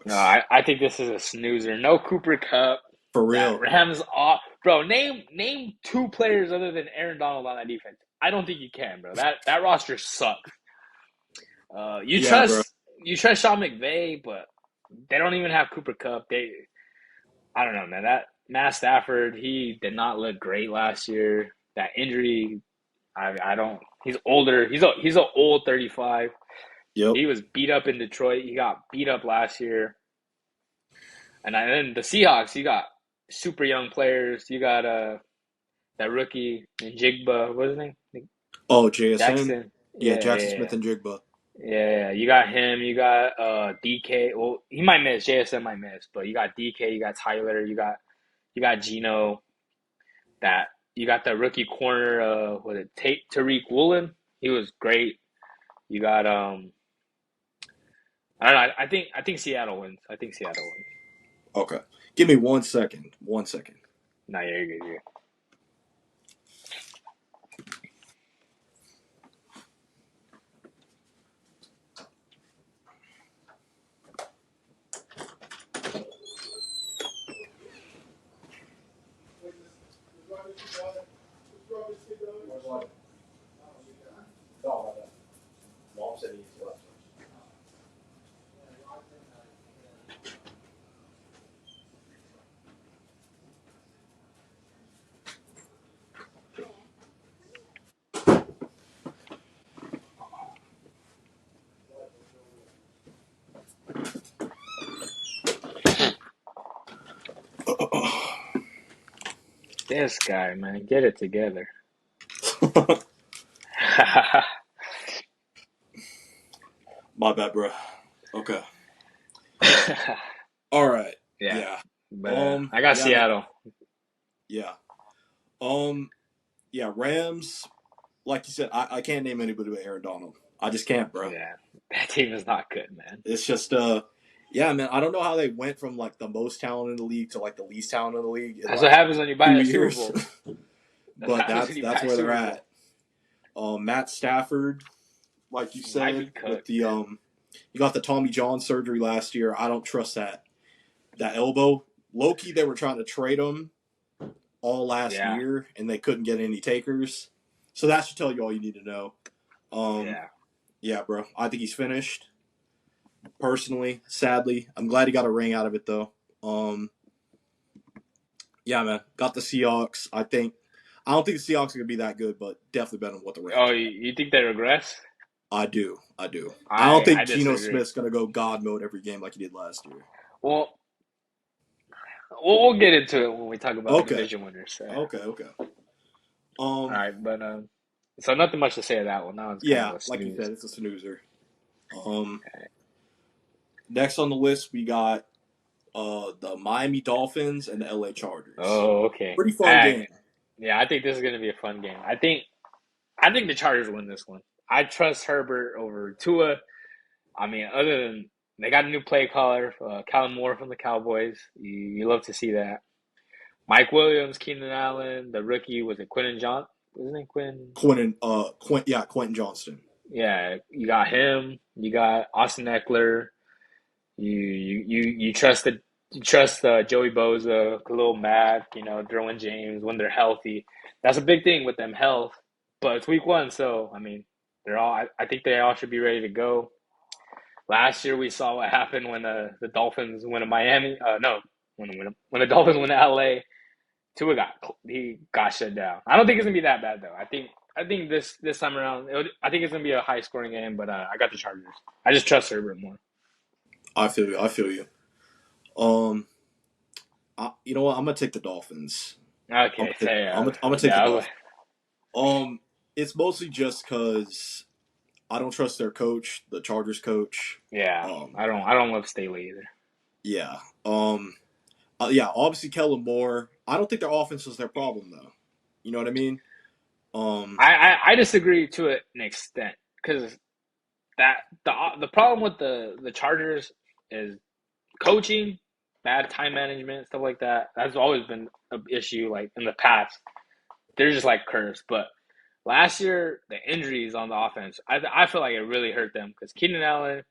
No, Seahawks. I think this is a snoozer. No Cooper Cup. For That real. Rams off, bro. Name two players other than Aaron Donald on that defense. I don't think you can, bro. That roster sucks. You Yeah, bro. trust Sean McVay, but they don't even have Cooper Cup. I don't know, man. That Matt Stafford, he did not look great last year. That injury, I don't. He's older. He's a old 35. Yep. He was beat up in Detroit. He got beat up last year. And then the Seahawks, you got super young players. You got that rookie Njigba, what's his name? Oh, JSN. Jackson. Yeah, Yeah, Jackson yeah, Smith and Jigba. yeah. You got him. You got DK. Well, he might miss. JSN might miss, but you got DK. You got Tyler. You got Gino. That you got the rookie corner. Was it Tariq Woolen? He was great. You got I don't know. I think Seattle wins. I think Seattle wins. Okay. Give me 1 second. 1 second. Nah, yeah, you're good. You're good. This guy, man, get it together. My bad, bro. Okay. All right. Yeah, Yeah. but I got Yeah, man. Seattle. Yeah. Um. Yeah. Rams. Like you said, I can't name anybody but Aaron Donald. I just can't, bro. Yeah, that team is not good, man. It's just yeah, man. I don't know how they went from like the most talent in the league to like the least talent in the league in That's what like happens when you buy 2 a Super years. Bowl. That's what But happens when you buy that's a where they're Super Bowl. at. Matt Stafford. like you He might be said, with cooked, the man. you got the Tommy John surgery last year. I don't trust that elbow. Loki, they were trying to trade him all last Yeah, year, and they couldn't get any takers. So that should tell you all you need to know. Um, yeah. yeah, bro. I think he's finished. Personally, sadly, I'm glad he got a ring out of it though. Um, yeah, man. Got the Seahawks. I don't think the Seahawks are gonna be that good, but definitely better than what the Oh, Rams are. you think they regress? I do. I do. I don't I think Geno disagree. Smith's gonna go God mode every game like he did last year. Well, we'll get into it when we talk about Okay. division winners. So. Okay. All Um. right, but so nothing much to say to that one. That one's kind of Yeah, a like you snooze. said, it's a snoozer. Um. Next on the list, we got the Miami Dolphins and the LA Chargers. Oh, okay. Pretty fun game. Yeah, I think this is gonna be a fun game. I think the Chargers win this one. I trust Herbert over Tua. I mean, other than they got a new play caller, Kellen Moore from the Cowboys. You love to see that. Mike Williams, Keenan Allen, the rookie was it Quentin John? Wasn't it Quinn? Quentin Johnston. Yeah, you got him. You got Austin Eckler. You trust Joey Bosa, Khalil Mack, Derwin James when they're healthy. That's a big thing with them health. But it's week one, so I mean, they're all. I think they all should be ready to go. Last year we saw what happened when the Dolphins went to Miami. No, when the Dolphins went to LA, he got shut down. I don't think it's gonna be that bad though. I think this time around, I think it's gonna be a high scoring game. But I got the Chargers. I just trust Herbert more. I feel you. I feel you. Um. You know what? I'm gonna take the Dolphins. Okay, so I'm gonna take the yeah, Dolphins. Um. It's mostly just because I don't trust their coach, the Chargers coach. yeah. Um. I don't love Staley either. Yeah. Yeah. Obviously, Kellen Moore. I don't think their offense is their problem though. You know what I mean? Um. I disagree to an extent because that the problem with the Chargers is coaching, bad time management, stuff like that. That's always been an issue. Like in the past, they're just like cursed. But last year, the injuries on the offense, I feel like it really hurt them because Keenan Allen,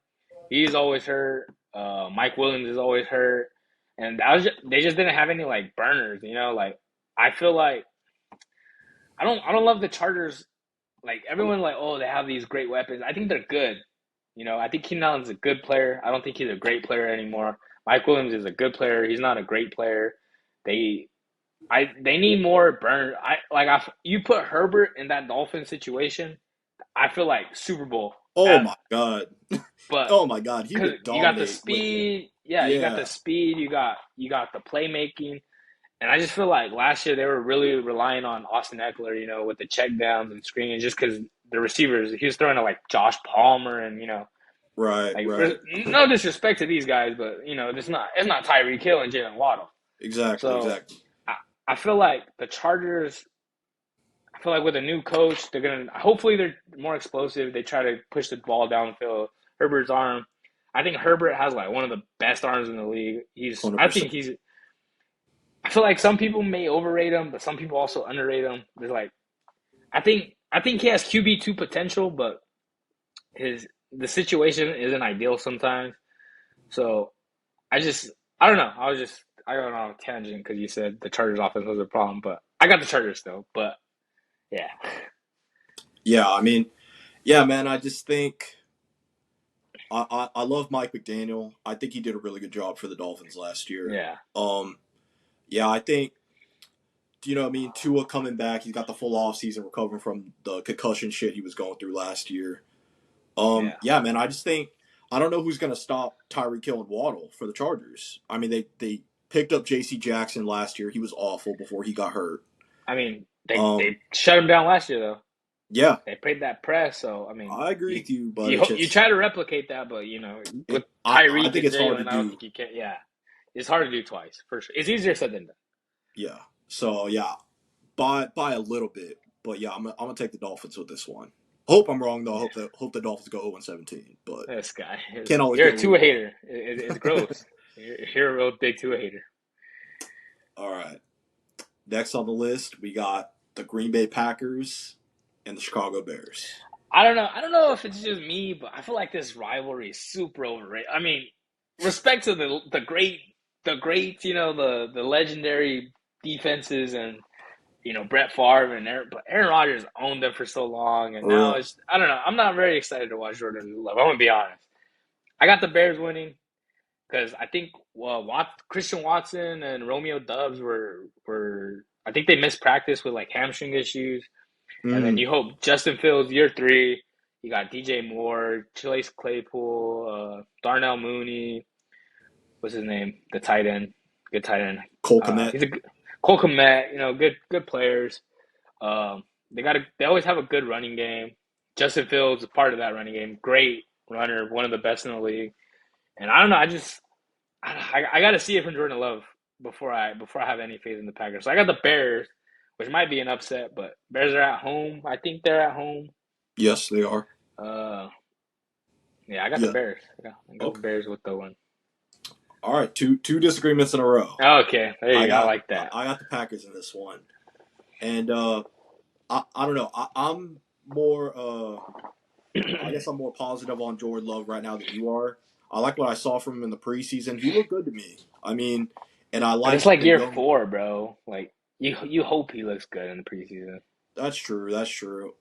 he's always hurt. Mike Williams is always hurt, and they just didn't have any like burners. Like I feel like I don't love the Chargers. Like everyone, like oh they have these great weapons. I think they're good. I think Keenan Allen's a good player. I don't think he's a great player anymore. Mike Williams is a good player. He's not a great player. They they need more burn. You put Herbert in that Dolphin situation, I feel like Super Bowl. Oh my god. But Oh my god. He because would you got the dominate with. speed, yeah, you got the Yeah. speed, you got the playmaking, and I just feel like last year they were really relying on Austin Eckler, with the check downs and screening, just because the receivers he was throwing to like Josh Palmer and Right. like Right. no disrespect to these guys, but it's not Tyreek Hill and Jalen Waddle. Exactly. So Exactly. I, I feel like the Chargers. I feel like with a new coach, they're gonna hopefully they're more explosive. They try to push the ball downfield. Herbert's arm, I think Herbert has like one of the best arms in the league. Hundred I percent. think he's. I feel like some people may overrate him, but some people also underrate him. There's like, I think he has QB2 potential, but the situation isn't ideal sometimes. So I just, I don't know. I don't know on a tangent because you said the Chargers offense was a problem, but I got the Chargers still. But yeah, Yeah. I mean, yeah, man. I just think I love Mike McDaniel. I think he did a really good job for the Dolphins last year. yeah. Um. Yeah. I think. You know what I mean? Tua coming back. He's got the full off season recovering from the concussion shit he was going through last year. Yeah. Yeah, man. I just think I don't know who's going to stop Tyreek Hill and Waddle for the Chargers. I mean, they picked up J.C. Jackson last year. He was awful before he got hurt. I mean, they Um, shut him down last year though. yeah, They played that press, so I mean, I agree you with you, but you it's you just try to replicate that, but I Tyreek think and it's hard to Jalen, I don't do. think you can. Yeah, it's hard to do twice for sure. It's easier said than done. Yeah, so yeah, by a little bit, but yeah, I'm gonna take the Dolphins with this one. Hope I'm wrong though. Yeah, Hope the Dolphins go 0-17, but this guy, can't always you're get a what we Tua want. hater. It's gross. You're a real big Tua hater. All right. Next on the list, we got the Green Bay Packers and the Chicago Bears. I don't know. I don't know if it's just me, but I feel like this rivalry is super overrated. I mean, respect to the great, the legendary defenses and Brett Favre and but Aaron Rodgers owned them for so long, and For now real. it's I don't know. I'm not very excited to watch Jordan Love. I'm gonna be honest. I got the Bears winning because I think Christian Watson and Romeo Dubs were I think they missed practice with like hamstring issues. And then Mm, you hope Justin Fields year three. You got DJ Moore, Chase Claypool, Darnell Mooney. What's his name? The tight end, good tight end. Cole Kmet. He's a Cole Kmet. Good players. They always have a good running game. Justin Fields is part of that running game. Great runner, one of the best in the league. And I don't know. I got to see it from Jordan Love before I have any faith in the Packers. So I got the Bears, which might be an upset, but Bears are at home. I think they're at home. Yes, they are. Uh, yeah, I got the Yeah. Bears. I got the Okay. Bears with the one. All right. Two disagreements in a row. Okay, there I you go. I got like that. I got the Packers in this one, and I don't know. I'm more I guess I'm more positive on Jordan Love right now than you are. I like what I saw from him in the preseason. He looked good to me. I mean, and I But it's like like the year young. four, bro. Like you hope he looks good in the preseason. That's true. That's true.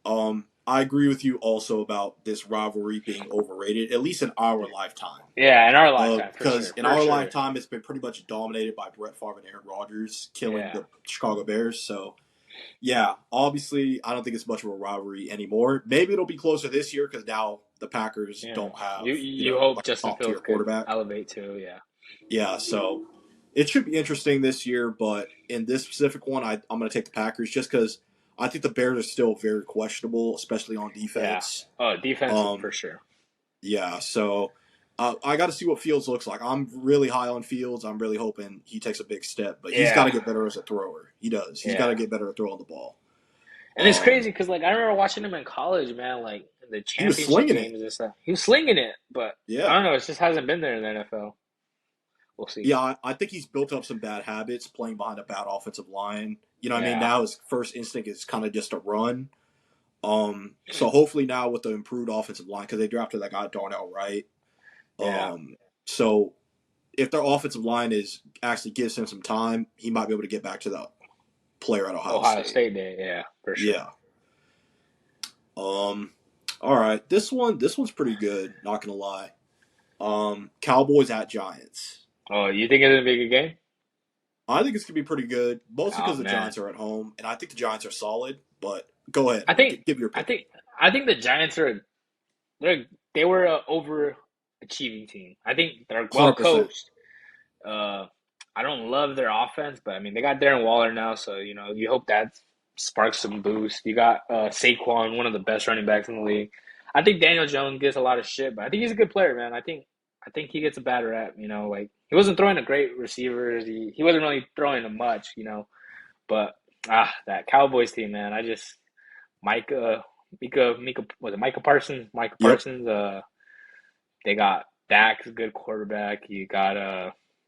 I agree with you also about this rivalry being overrated, at least in our lifetime. Yeah, in our lifetime, for Because sure, in for our sure. lifetime, it's been pretty much dominated by Brett Favre and Aaron Rodgers killing Yeah, the Chicago Bears. So, yeah, obviously, I don't think it's much of a rivalry anymore. Maybe it'll be closer this year because now the Packers yeah. don't have, You hope like Justin top tier Fields could quarterback. elevate too. Yeah, Yeah, so it should be interesting this year. But in this specific one, I'm going to take the Packers just because I think the Bears are still very questionable, especially on yeah. defense. Oh, defense Um, for sure. yeah, so I got to see what Fields looks like. I'm really high on Fields. I'm really hoping he takes a big step, but he's got Yeah, to get better as a thrower. He does. He's got to yeah. get better at throwing the ball. And it's Um, crazy because like I remember watching him in college, man. Like in the he was championship slinging it. games and stuff. He was slinging it, but I Yeah, don't know. It just hasn't been there in the NFL. We'll see. yeah. I think he's built up some bad habits playing behind a bad offensive line. You know what I mean? Yeah, Now his first instinct is kind of just to run. So hopefully now with the improved offensive line, because they drafted that guy Darnell Wright. yeah. So if their offensive line is actually gives him some time, he might be able to get back to the player at Ohio Ohio State. State Day. Yeah, for sure. Yeah. Um. All right. This one's pretty good. Not gonna lie. Cowboys at Giants. Oh, you think it's a big game? I think it's gonna be pretty good, mostly Oh because the man, Giants are at home, and I think the Giants are solid. But go ahead, I think, give your I opinion. think, I think the Giants are they were a overachieving team. I think they're well 100%. coached. Uh, I don't love their offense, but I mean they got Darren Waller now, so you hope that sparks some boost. You got Saquon, one of the best running backs in the league. I think Daniel Jones gets a lot of shit, but I think he's a good player, man. I think he gets a bad rap. Like he wasn't throwing to great receivers. He wasn't really throwing to much. But that Cowboys team, man. I just Mika was it Micah Parsons? Micah Yep. Parsons. They got Dak's a good quarterback. You got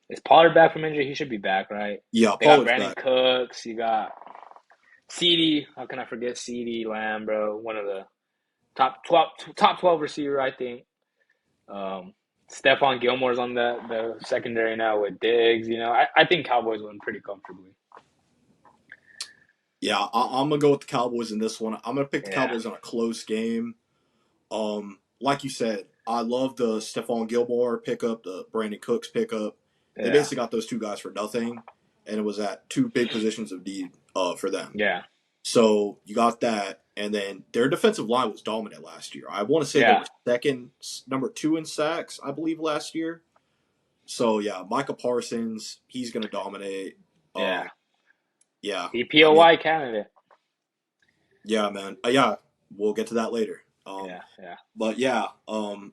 is Pollard back from injury? He should be back, right? Yeah. They got Pollard's Brandon back. Cooks. You got CD. How can I forget CD Lamb, bro? One of the top 12 receiver, I think. Um, Stephon Gilmore's on the secondary now with Diggs. I think Cowboys win pretty comfortably. Yeah. I'm gonna go with the Cowboys in this one. I'm gonna pick the Yeah, Cowboys on a close game. Like you said, I love the Stephon Gilmore pickup, the Brandon Cooks pickup. They yeah, basically got those two guys for nothing, and it was at two big positions of need for them. yeah, So you got that, and then their defensive line was dominant last year. I want to say they yeah, were number two in sacks, I believe, last year. So yeah, Micah Parsons, he's going to dominate. yeah. Yeah, I mean, EPOY candidate. yeah, man, yeah, we'll get to that later. Yeah, yeah, But yeah,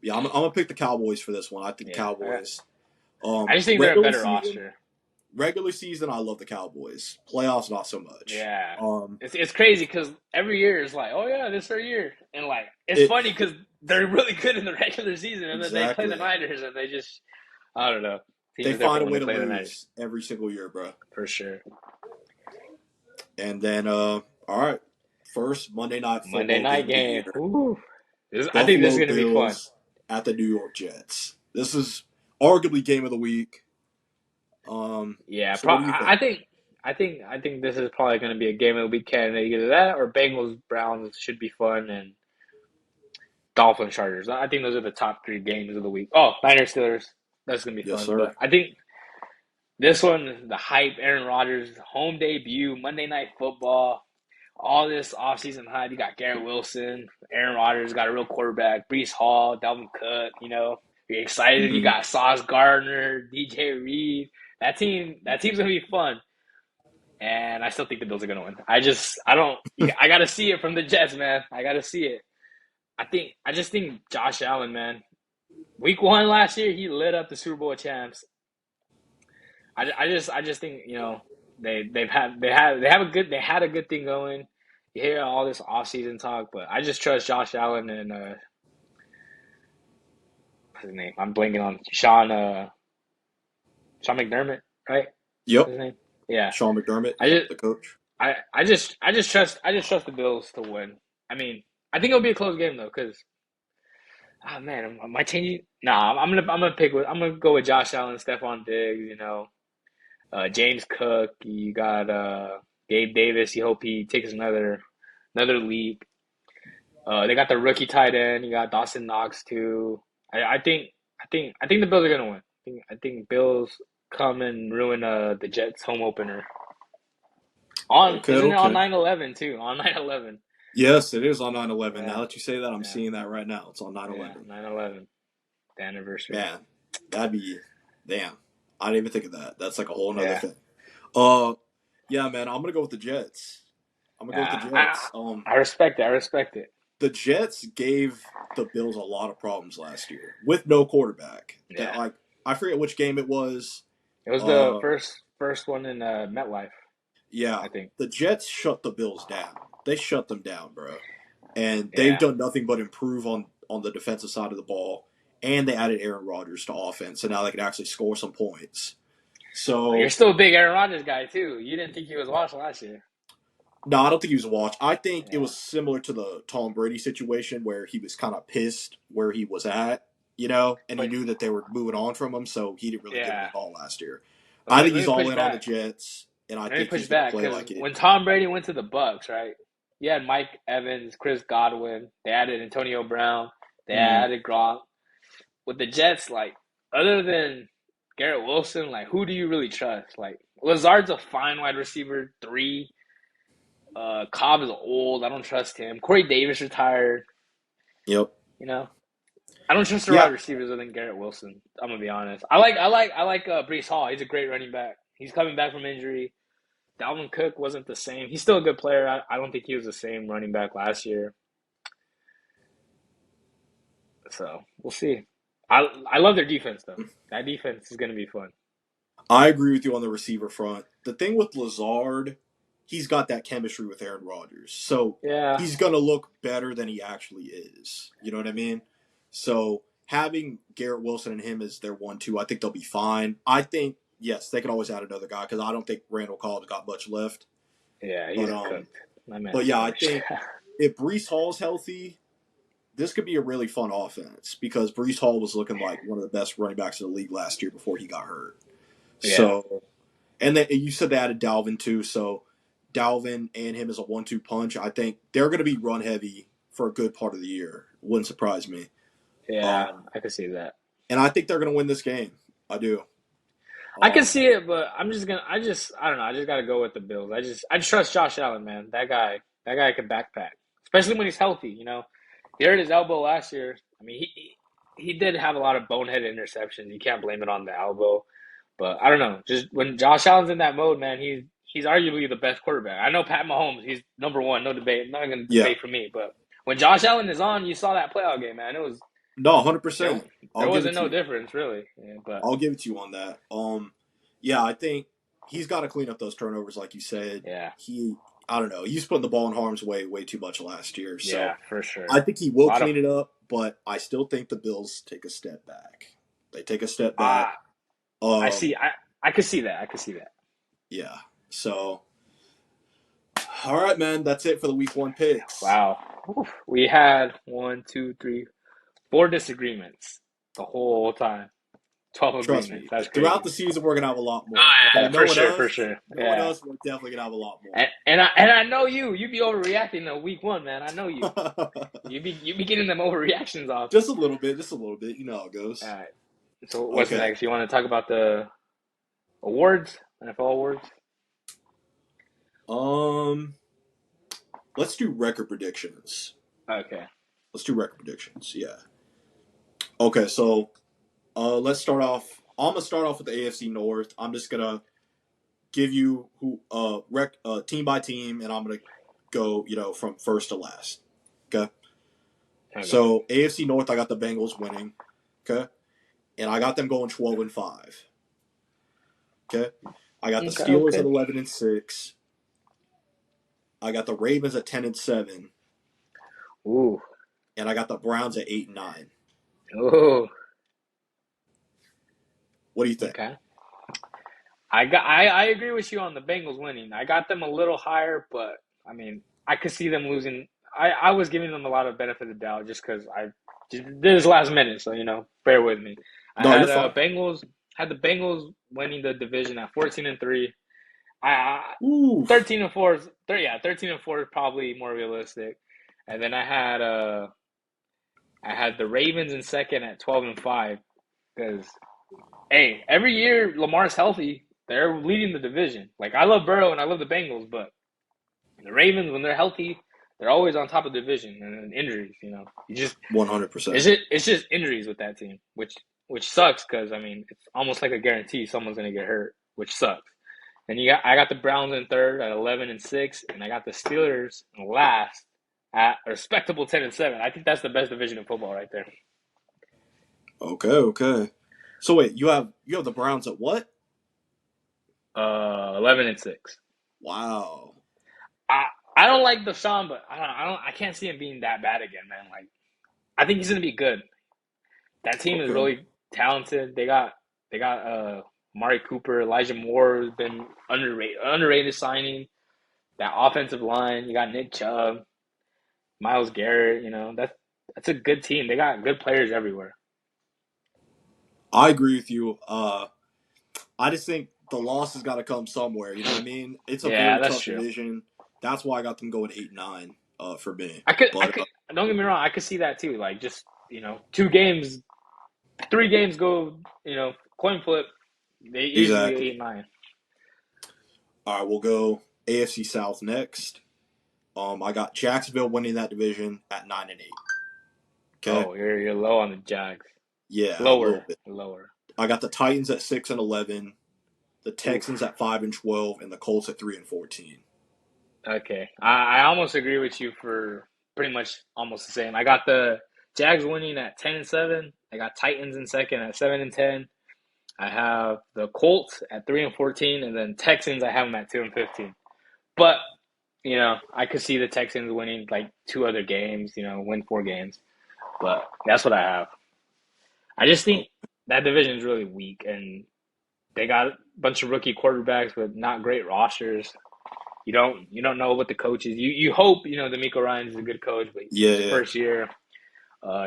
yeah, I'm gonna pick the Cowboys for this one. I think yeah. Cowboys. I just think they're a Regular better season, roster. regular season, I love the Cowboys. Playoffs, not so much. Yeah, it's crazy because every year is like, oh yeah, this is our year, and like it's It funny because they're really good in the regular season, and then they play the exactly. Niners, and they just, I don't know. Team They is find different a when way they to play the Niners, lose every single year, bro. for sure. And then, all right, first Monday Night Monday Football night game of the game. year. Ooh. I think this is Buffalo gonna be fun. Bills at the New York Jets. This is arguably game of the week. Yeah, So what do you think? I think this is probably gonna be a game of the week candidate. Either that or Bengals Browns should be fun, and Dolphins Chargers. I think those are the top three games of the week. Oh, Niners Steelers. That's gonna be Yes, fun. sir. But I think this one, the hype, Aaron Rodgers, home debut, Monday Night Football, all this offseason hype. You got Garrett Wilson, Aaron Rodgers, got a real quarterback, Brees Hall, Dalvin Cook, you're excited. You Hmm. got Sauce Gardner, DJ Reed. That team's gonna be fun. And I still think the Bills are gonna win. I don't, I gotta see it from the Jets, man. I gotta see it. I just think Josh Allen, man. Week one last year, he lit up the Super Bowl champs. I just think they had a good thing going. You hear all this offseason talk, but I just trust Josh Allen and what's his name? I'm blanking on Sean McDermott, right? Yep. His name? Yeah. Sean McDermott. I Yep. just The coach. I just trust the Bills to win. I mean, I think it'll be a close game though, because man, am I changing? Nah, I'm gonna go with Josh Allen, Stephon Diggs, James Cook. You got Gabe Davis. You hope he takes another leap. They got the rookie tight end. You got Dawson Knox too. I think the Bills are gonna win. I think Bills come and ruin the Jets home opener. On Okay. isn't it on Okay. 9/11 too? On 9/11. Yes, it is on 9/11. Now Yeah, that you say that, I'm yeah, seeing that right now. It's on nine yeah. eleven. 9/11, the anniversary. Man, that'd be damn. I didn't even think of that. That's like a whole nother Yeah, thing. Uh, yeah, man. I'm gonna go with the Jets. I'm gonna go with the yeah. Jets. I respect it. I respect it. The Jets gave the Bills a lot of problems last year with no quarterback. That Yeah, like I forget which game it was. it was the Uh, first one in MetLife, yeah, I think. the Jets shut the Bills down. They shut them down, bro. And they've Yeah. done nothing but improve on the defensive side of the ball. And they added Aaron Rodgers to offense, so now they can actually score some points. You're So still a big Aaron Rodgers guy too. You didn't think he was washed last year. no, I don't think he was a watch. I think it Yeah. was similar to the Tom Brady situation where he was kind of pissed where he was at, and he But knew that they were moving on from him, so he didn't really give him yeah. a call last year. I think Let he's me all push in on the back. Jets, and I Let me think push he's going to back play because like it. when Tom Brady went to the Bucks, right? You had Mike Evans, Chris Godwin. They added Antonio Brown. They Mm, added Gronk. With the Jets, like other than Garrett Wilson, like who do you really trust? Like Lazard's a fine wide receiver, three. Cobb is old. I don't trust him. Corey Davis retired. yep. You know, I don't trust the Yeah. wide receivers other than Garrett Wilson. I'm gonna be honest. I like Brees Hall. He's a great running back. He's coming back from injury. Dalvin Cook wasn't the same. He's still a good player. I don't think he was the same running back last year. So we'll see. I love their defense though. That defense is gonna be fun. I agree with you on the receiver front. The thing with Lazard, he's got that chemistry with Aaron Rodgers. So Yeah, he's going to look better than he actually is. You know what I mean? So having Garrett Wilson and him as their 1-2, I think they'll be fine. I think, yes, they can always add another guy because I don't think Randall Cobb's got much left. yeah, But he's cooked. My but man's yeah, I finished. think if Brees Hall's healthy, this could be a really fun offense because Brees Hall was looking like one of the best running backs in the league last year before he got hurt. Yeah, So, and then you said they added Dalvin too. So, Dalvin and him as a 1-2 punch. I think they're going to be run heavy for a good part of the year. Wouldn't surprise me. yeah, Um, I can see that. and I think they're going to win this game. I do. I can Um, see it, but I don't know. I just gotta go with the Bills. I just trust Josh Allen, man. That guy can backpack, especially when he's healthy. He hurt his elbow last year. I mean, he did have a lot of bonehead interceptions. You can't blame it on the elbow, but I don't know. Just when Josh Allen's in that mode, man, he's arguably the best quarterback. I know Pat Mahomes, he's number one, no debate. Not gonna yeah. debate for me, but when Josh Allen is on, you saw that playoff game, man. It was No, there. 100%. There I'll give it wasn't to no you. difference really. Yeah, but I'll give it to you on that. Yeah, I think he's got to clean up those turnovers, like you said. yeah, I don't know. He's putting the ball in harm's way way too much last year. So yeah, for sure. I think he A will lot of clean it up, but I still think the Bills take a step back. They take a step back. uh I Um, see. I could see that. I could see that. yeah. So All right, man. That's it for the week one picks. Wow. Oof. We had one, two, three, four disagreements the whole time. 12 Trust agreements. me. That's Throughout crazy. the season, we're gonna have a lot more. Oh Okay, yeah, for sure. knowing Yeah. us, we're definitely gonna have a lot more. And I know you. You be overreacting to week one, man. I know you. You be getting them overreactions off. Just a little bit. Just a little bit. You know how it All goes. right. So what's Okay. next? You want to talk about the awards, NFL awards? Um. Let's do record predictions. Okay. Let's do record predictions. Yeah. Okay. So, let's start off. I'm gonna start off with the AFC North. I'm just gonna give you team by team, and I'm gonna go from first to last. Okay. Okay. So AFC North, I got the Bengals winning. Okay, and I got them going 12-5. Okay, I got the Okay. Steelers at Okay. 11-6. I got the Ravens at 10-7, Ooh. and I got the Browns at 8-9. Ooh. What do you think? Okay. I agree with you on the Bengals winning. I got them a little higher, but I mean, I could see them losing. I was giving them a lot of benefit of the doubt just because I just this last minute, so bear with me. I No, you're had fine. Bengals had the Bengals winning the division at 14-3. I Oof. 13-4 is 13-4 is probably more realistic. And then I had the Ravens in second at 12-5 because hey, every year Lamar's healthy, they're leading the division. Like I love Burrow and I love the Bengals, but the Ravens when they're healthy, they're always on top of the division. And then injuries, you just 100%. it's just injuries with that team, which sucks because I mean it's almost like a guarantee someone's gonna get hurt, which sucks. And I got the Browns in third at 11-6, and I got the Steelers in last at a respectable 10-7. I think that's the best division in football right there. Okay, okay. So wait, you have the Browns at what? 11-6. Wow. I I don't like Deshaun, but I can't see him being that bad again, man. Like I think he's gonna be good. That team is Okay. really talented. They got Amari Cooper, Elijah Moore has been underrated signing. That offensive line, you got Nick Chubb, Miles Garrett. That's a good team. They got good players everywhere. I agree with you. I just think the loss has got to come somewhere. You know what I mean? It's a Yeah, very that's tough true. division. That's why I got them going 8-9. For me. I could, I But could. Don't get me wrong. I could see that too. Like just 2 games, 3 games go. Coin flip. They easily exactly. 8-9. All right, we'll go AFC South next. I got Jacksonville winning that division at 9-8. Okay. Oh, you're low on the Jags. Yeah, a little Lower, bit. lower. I got the Titans at 6-11, the Texans Oof. at 5-12, and the Colts at 3-14. Okay, I almost agree with you for pretty much almost the same. I got the Jags winning at 10-7. I got Titans in second at 7-10. I have the Colts at 3-14, and then Texans I have them at 2-15. But I could see the Texans winning like two other games. Win 4 games. But that's what I have. I just Oh, think that division is really weak, and they got a bunch of rookie quarterbacks with not great rosters. You don't know what the coach is. You hope D'Amico Ryan is a good coach, but yeah, his yeah. first year.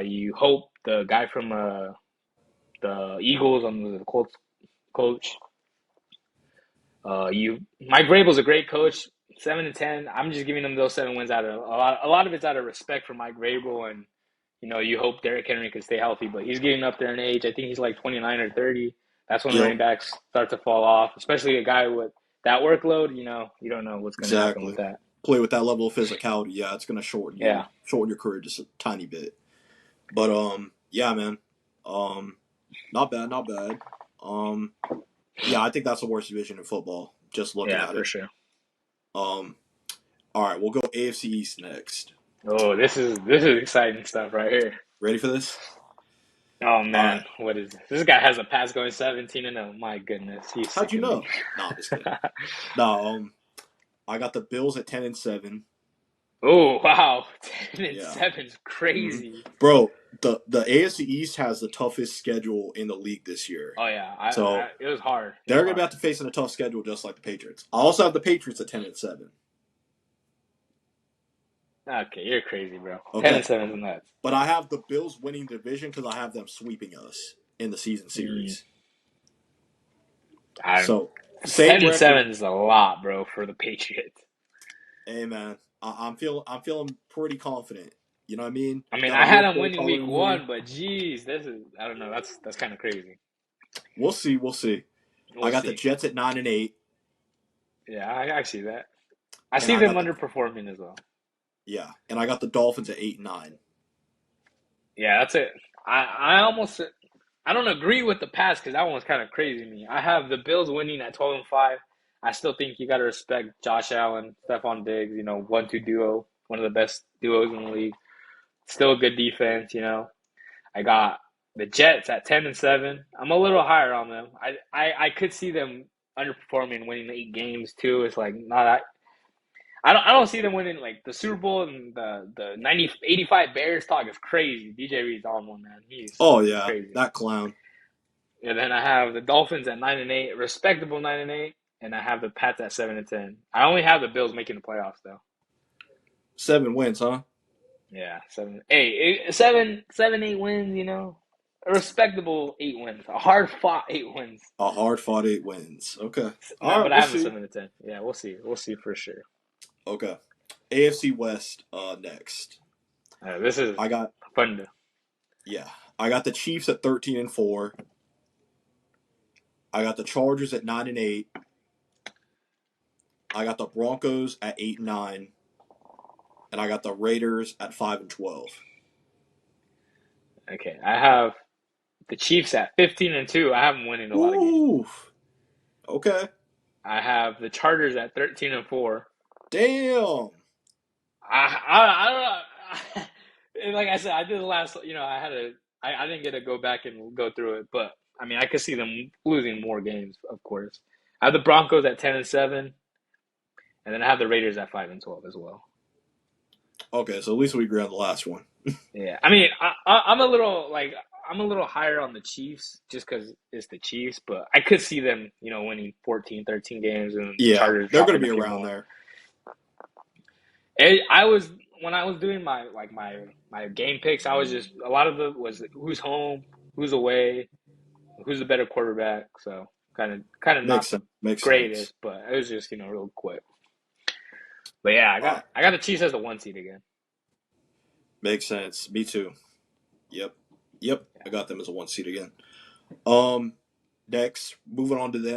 You hope the guy from the Eagles on the Colts coach. Mike Vrabel's a great coach. 7-10. I'm just giving them those 7 wins out of a lot of it's out of respect for Mike Vrabel, and you hope Derrick Henry can stay healthy, but he's getting up there in age. I think he's like 29 or 30. That's when Yep, running backs start to fall off, especially a guy with that workload. You don't know what's going to happen with exactly. that. Play with that level of physicality, yeah, it's gonna Yeah, shorten your career just a tiny bit. But yeah, man. Um, not bad, not bad. Um, yeah, I think that's the worst division in football. Just looking yeah, at for it. sure. Um, all right, we'll go AFC East next. Oh, this is exciting stuff right here. Ready for this? Oh All right. man, what is this? This guy has a pass going 17-0. My goodness, he's How'd you sickening me. know? No, I'm just kidding. No, I got the Bills at 10-7. Oh wow, 10 and Yeah. 7 is hmm crazy. Bro, the AFC East has the toughest schedule in the league this year. Oh yeah, So it was hard. It they're was gonna be hard. out to facing a tough schedule just like the Patriots. I also have the Patriots at 10-7. Okay, you're crazy, bro. 10 and Okay, 7 is nuts. but I have the Bills winning the division because I have them sweeping us in the season Mm, series. I, So 10 same and record. 7 is a lot, bro, for the Patriots. Hey man, I'm feeling pretty confident. You know what I mean? I mean, Got a I had little them play winning week calling here. one, but geez, this is I don't know. That's kind of crazy. We'll see. We'll see. I We'll got the see. Jets at 9-8, Yeah, I see that. I and see I them got the underperforming as well. yeah, and I got the Dolphins at 8-9. Yeah, that's it. I almost I don't agree with the pass because that one was kind of crazy to me. I have the Bills winning at 12-5. I still think you got to respect Josh Allen, Stephon Diggs. 1-2 duo, one of the best duos in the league. Still a good defense. I got the Jets at 10-7. I'm a little higher on them. I could see them underperforming, winning 8 games too. It's like not. I don't see them winning like the Super Bowl and the 85 Bears talk is crazy. DJ Reed's on one, man. He's Oh yeah, crazy. that clown. And then I have the Dolphins at 9-8, respectable 9-8, and I have the Pats at 7-10. I only have the Bills making the playoffs though. 7 wins, huh? Yeah, 7, 8 wins. A respectable 8 wins, a hard fought 8 wins. A hard fought 8 wins. Okay. All No, right, but I we'll have them see. 7-10. Yeah, we'll see. We'll see for sure. Okay. AFC West next. This is I got fun to. yeah. I got the Chiefs at 13-4. I got the Chargers at 9-8. I got the Broncos at 8-9. And I got the Raiders at 5-12. Okay, I have the Chiefs at 15-2. I have them winning a lot of games. Ooh. Okay. I have the Chargers at 13-4. Damn. I don't know. And like I said, I did the last. I had a. I didn't get to go back and go through it, but I mean, I could see them losing more games, of course. I have the Broncos at 10-7, and then I have the Raiders at 5-12 as well. Okay, so at least we agree on the last one. Yeah, I mean, I'm a little like I'm a little higher on the Chiefs just because it's the Chiefs, but I could see them, winning 14, 13 games and the Yeah, Chargers they're going to dropping a be few around more. there. I was when I was doing my game picks, I was just a lot of it was who's home, who's away, who's the better quarterback. So kind of Makes not the sense. Makes sense. greatest, but it was just real quick. But yeah, I All got right. I got the Chiefs as the 1 seed again. Makes sense. Me too. Yep. Yep. I got them as a 1 seed again. Um, Next, moving on to the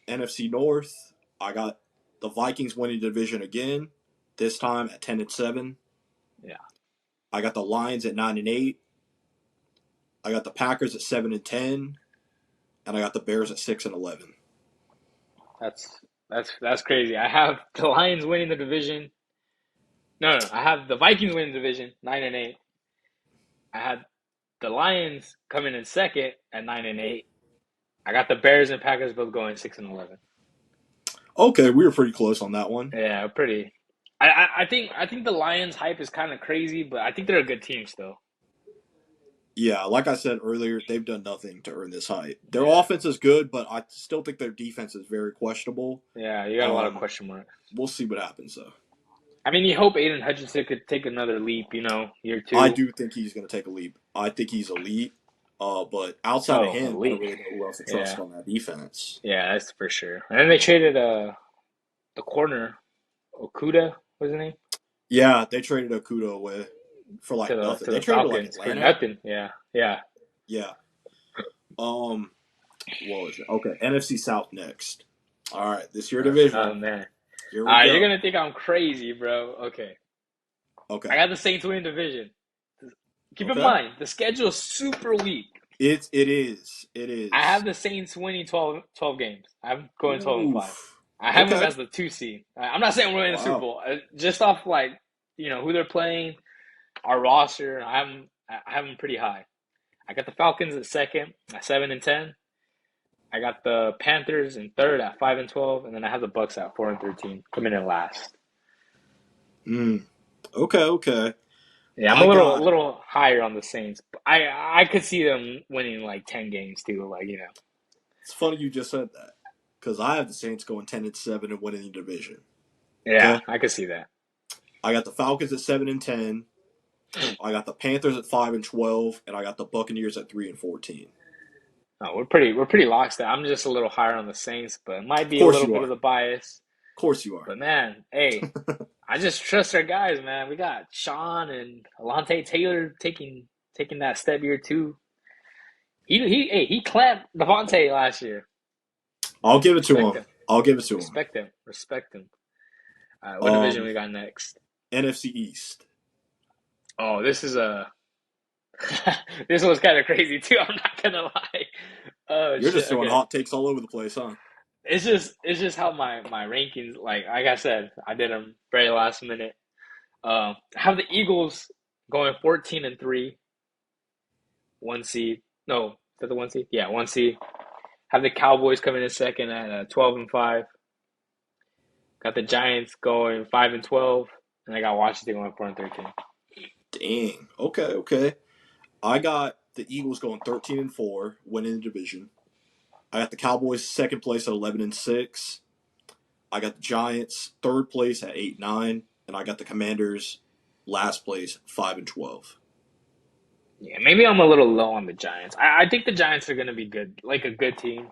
NFC North. I got the Vikings winning the division again. This time at 10-7. Yeah, I got the Lions at 9-8. I got the Packers at 7-10, and I got the Bears at 6-11. that's crazy. I have the Lions winning the division. No, I have the Vikings winning the division 9-8. I had the Lions coming in second at 9-8. I got the Bears and Packers both going 6-11. Okay, we were pretty close on that one. Yeah, pretty. I think the Lions hype is kind of crazy, but I think they're a good team still. Yeah, like I said earlier, they've done nothing to earn this hype. Their Yeah, offense is good, but I still think their defense is very questionable. yeah, you got a lot of Um, question marks. we'll see what happens though. I mean, you hope Aiden Hutchinson could take another leap. Year I two. do think he's going to take a leap. I think he's elite. But outside of Oh, him, I don't elite. really know who else to trust Yeah, on that defense. yeah, that's for sure. And then they traded the corner Okuda, was his name, Yeah, they traded Okuda away for to like the nothing. to They the traded to like Falcons for Atlanta. nothing. Yeah, yeah. Yeah. Um, what was it? Okay, NFC South next. All right, this year Oh division. man. Here All we right, you're go. gonna think I'm crazy, bro. Okay, I Okay. got the Saints winning division. Keep in Okay. mind the schedule is super weak. It is. It I have is. the Saints winning 12 games. I'm going 12-5. Oof. I have them Okay. as the 2 seed. I'm not saying we're in the Super Wow. Bowl. Just off who they're playing, our roster. I have them pretty high. I got the Falcons at second at 7-10. I got the Panthers in third at 5-12, and then I have the Bucks at 4-13, coming in last. Mm. Okay. Okay. Yeah, I'm a I little got. little higher on the Saints. I could see them winning like 10 games too. It's funny you just said that because I have the Saints going 10-7 and winning the division. Yeah, Okay. I could see that. I got the Falcons at 7-10. I got the Panthers at 5-12, and I got the Buccaneers at 3-14. No, we're pretty locked there. I'm just a little higher on the Saints, but it might Of be a course little you bit are. of the bias. Of course you are. But man, hey, I just trust our guys, man. We got Sean and Alante Taylor taking that step year too. He clamped Devontae last year. I'll give it to Respect him. him. I'll give it to him. Respect him. Respect him. All right, what division Um, we got next? NFC East. Oh, this is a this was kind of crazy too. I'm not gonna lie. Oh You're shit. just throwing Okay. hot takes all over the place, huh? It's just how my rankings like I said I did them very last minute. I have the Eagles going 14-3, one seed. No, is that the one seed? Yeah, one seed. Have the Cowboys coming in second at 12-5. Got the Giants going 5-12, and I got Washington going 4-13. Dang. Okay, okay. I got the Eagles going 13-4, winning the division. I got the Cowboys second place at 11-6. I got the Giants third place at 8-9, and I got the Commanders last place 5-12. Yeah, maybe I'm a little low on the Giants. I think the Giants are going to be good, like a good team.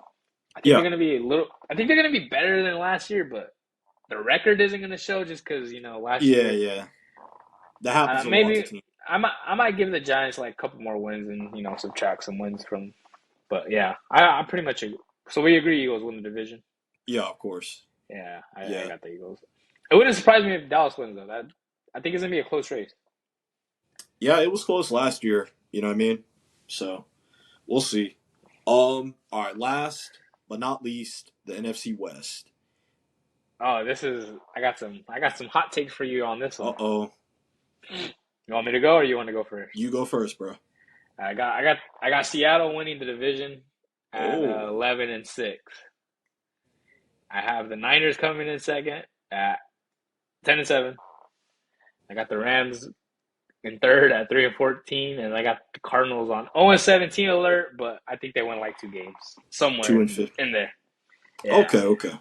I think they're Yeah, going to be a little. I think they're going to be better than last year, but the record isn't going to show just because last yeah, year. yeah. That happens to lots of Maybe teams. I might give the Giants like a couple more wins and subtract some wins from. But yeah, I pretty much so we agree Eagles win the division. Yeah, of course. Yeah, I Yeah, got the Eagles. It wouldn't surprise me if Dallas wins though. That I think it's gonna be a close race. yeah. It was close last year. You know what I mean? So we'll see. All right. Last but not least, the NFC West. Oh, this is I got some hot takes for you on this Uh one. oh. You want me to go or you want to go first? You go first, bro. I got Seattle winning the division at Oh, 11-6. I have the Niners coming in second at 10-7. I got the Rams in third at 3-14, and I got the Cardinals on 0-17 alert, but I think they win like two games somewhere 2-50. in there. Yeah. Okay, okay.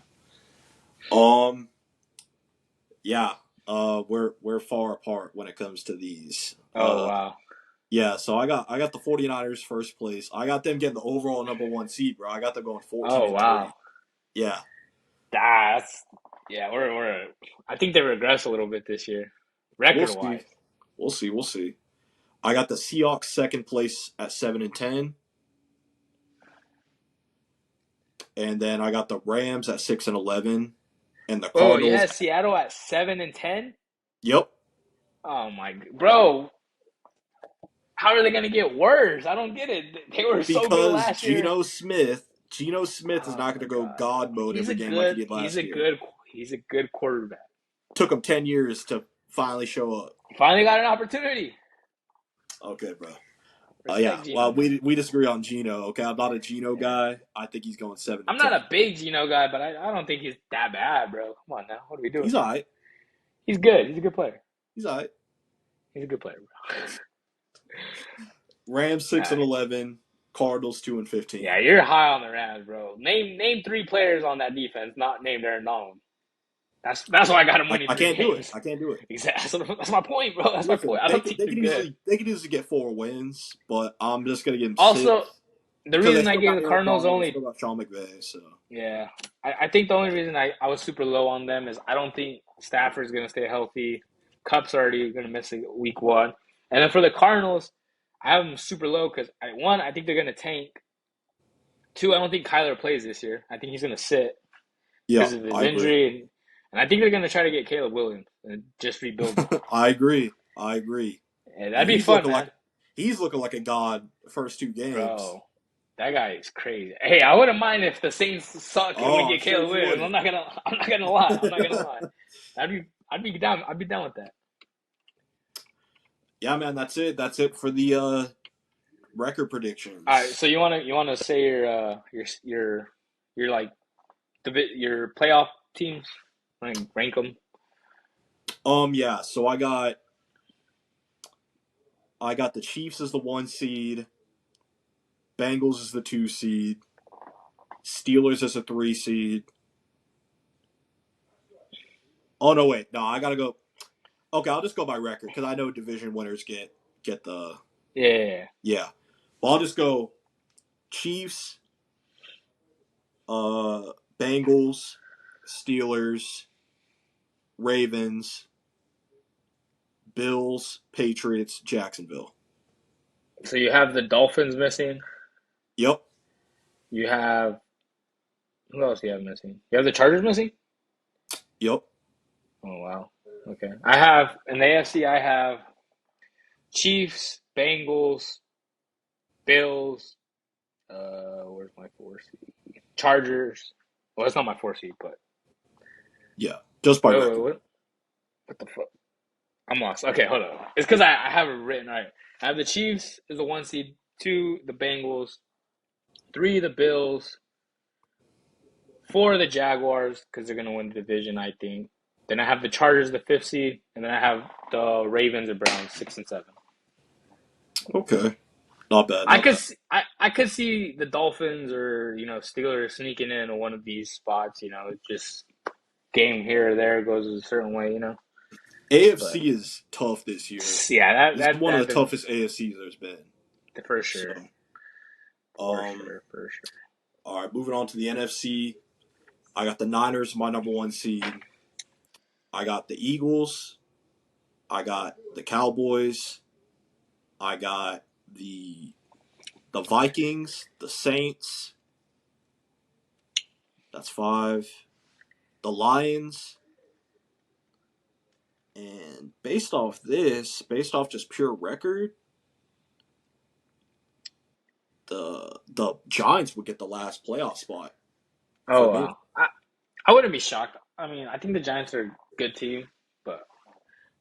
Um, yeah. We're far apart when it comes to these. Oh wow. Yeah. So I got the 49ers first place. I got them getting the overall number one seed, bro. I got them going 14 Oh and wow. three. Yeah. That's yeah. We're I think they regress a little bit this year, We'll record see. wise. We'll see. We'll see. I got the Seahawks second place at 7-10, and then I got the Rams at 6-11, and the Oh Cardinals. yeah, Seattle at 7-10. Yep. Oh my, bro, how are they gonna get worse? I don't get it. They were so good Because last year. Geno Smith is Oh not going my to go god, God mode he's a every game like he good, did he's last a year. good, he's a good quarterback. Took him 10 years to finally show up. Finally got an opportunity. Okay, bro. Yeah. Respect Gino, Well, man. we disagree on Geno. Okay, I'm not a Geno Yeah. guy. I think he's going seven to I'm not ten. a big Gino guy, but I don't think he's that bad, bro. Come on now, what are we doing He's here? all right. He's good. He's a good player. He's all right. He's a good player, bro. Rams All six and right. 11. Cardinals Yeah, 2-15. you're high on the Rams, bro. Name three players on that defense not named Aaron Donald. That's why I got him winning I three can't do it. games. I can't do it. Exactly. That's my point, bro. That's my Listen, point. I they don't could think they they're could good. easily get 4 wins, but I'm just gonna give them Also, 6 the because they reason I still gave got the Aaron Cardinals Donald, they only still got Sean McVay. So yeah, I think the only reason I was super low on them is I don't think Stafford's gonna stay healthy. Cup's already gonna miss week one, and then for the Cardinals, I have them super low because one, I think they're gonna tank. Two, I don't think Kyler plays this year. I think he's gonna sit yeah, because of his I agree. injury, and I think they're gonna try to get Caleb Williams and just rebuild them. I agree. I agree. And And that'd be fun, man, he's looking like a god the first 2 games. bro. That guy is crazy. Hey, I wouldn't mind if the Saints suck and we Oh, I'm get sure Caleb you Williams. wouldn't. I'm not gonna lie. I'm not gonna lie. I'd be down. I'd be down with that. Yeah, man, that's it. That's it for the record All right. predictions. So you wanna say your like your playoff teams, like rank them. Yeah. So I got the Chiefs as the 1 seed, Bengals as the 2 seed, Steelers as a 3 seed. Oh no, wait, no, I gotta go. Okay, I'll just go by record because I know division winners get the Yeah. yeah. Well, I'll just go Chiefs, Bengals, Steelers, Ravens, Bills, Patriots, Jacksonville. So you have the Dolphins missing. Yep, You have who else do you have missing? You have the Chargers missing? yep. Oh wow. Okay. I have in the AFC I have Chiefs, Bengals, Bills, where's my four seed? Chargers. Well, it's not my four seed, but Yeah, just by wait, record. what the fuck? I'm lost. Okay, hold on. It's because I have it written right. I have the Chiefs as the one seed, two the Bengals, three the Bills, four the Jaguars because they're gonna win the division, I think. Then I have the Chargers, the fifth seed, and then I have the Ravens and Browns, six and seven. Okay, not bad, I not could bad. see, I could see the Dolphins or Steelers sneaking in one of these spots. Just game here or there goes a certain way. But AFC is tough this year. yeah, that This is that one of the that toughest AFCs there's been. for So, sure, for um, sure, for sure. all right, moving on to the NFC. I got the Niners, my number one seed. I got the Eagles. I got the Cowboys. I got the Vikings, the Saints. That's five. The Lions. And based off just pure record, the Giants would get the last playoff spot for Oh me. wow, I wouldn't be shocked. I mean, I think the Giants are a good team, but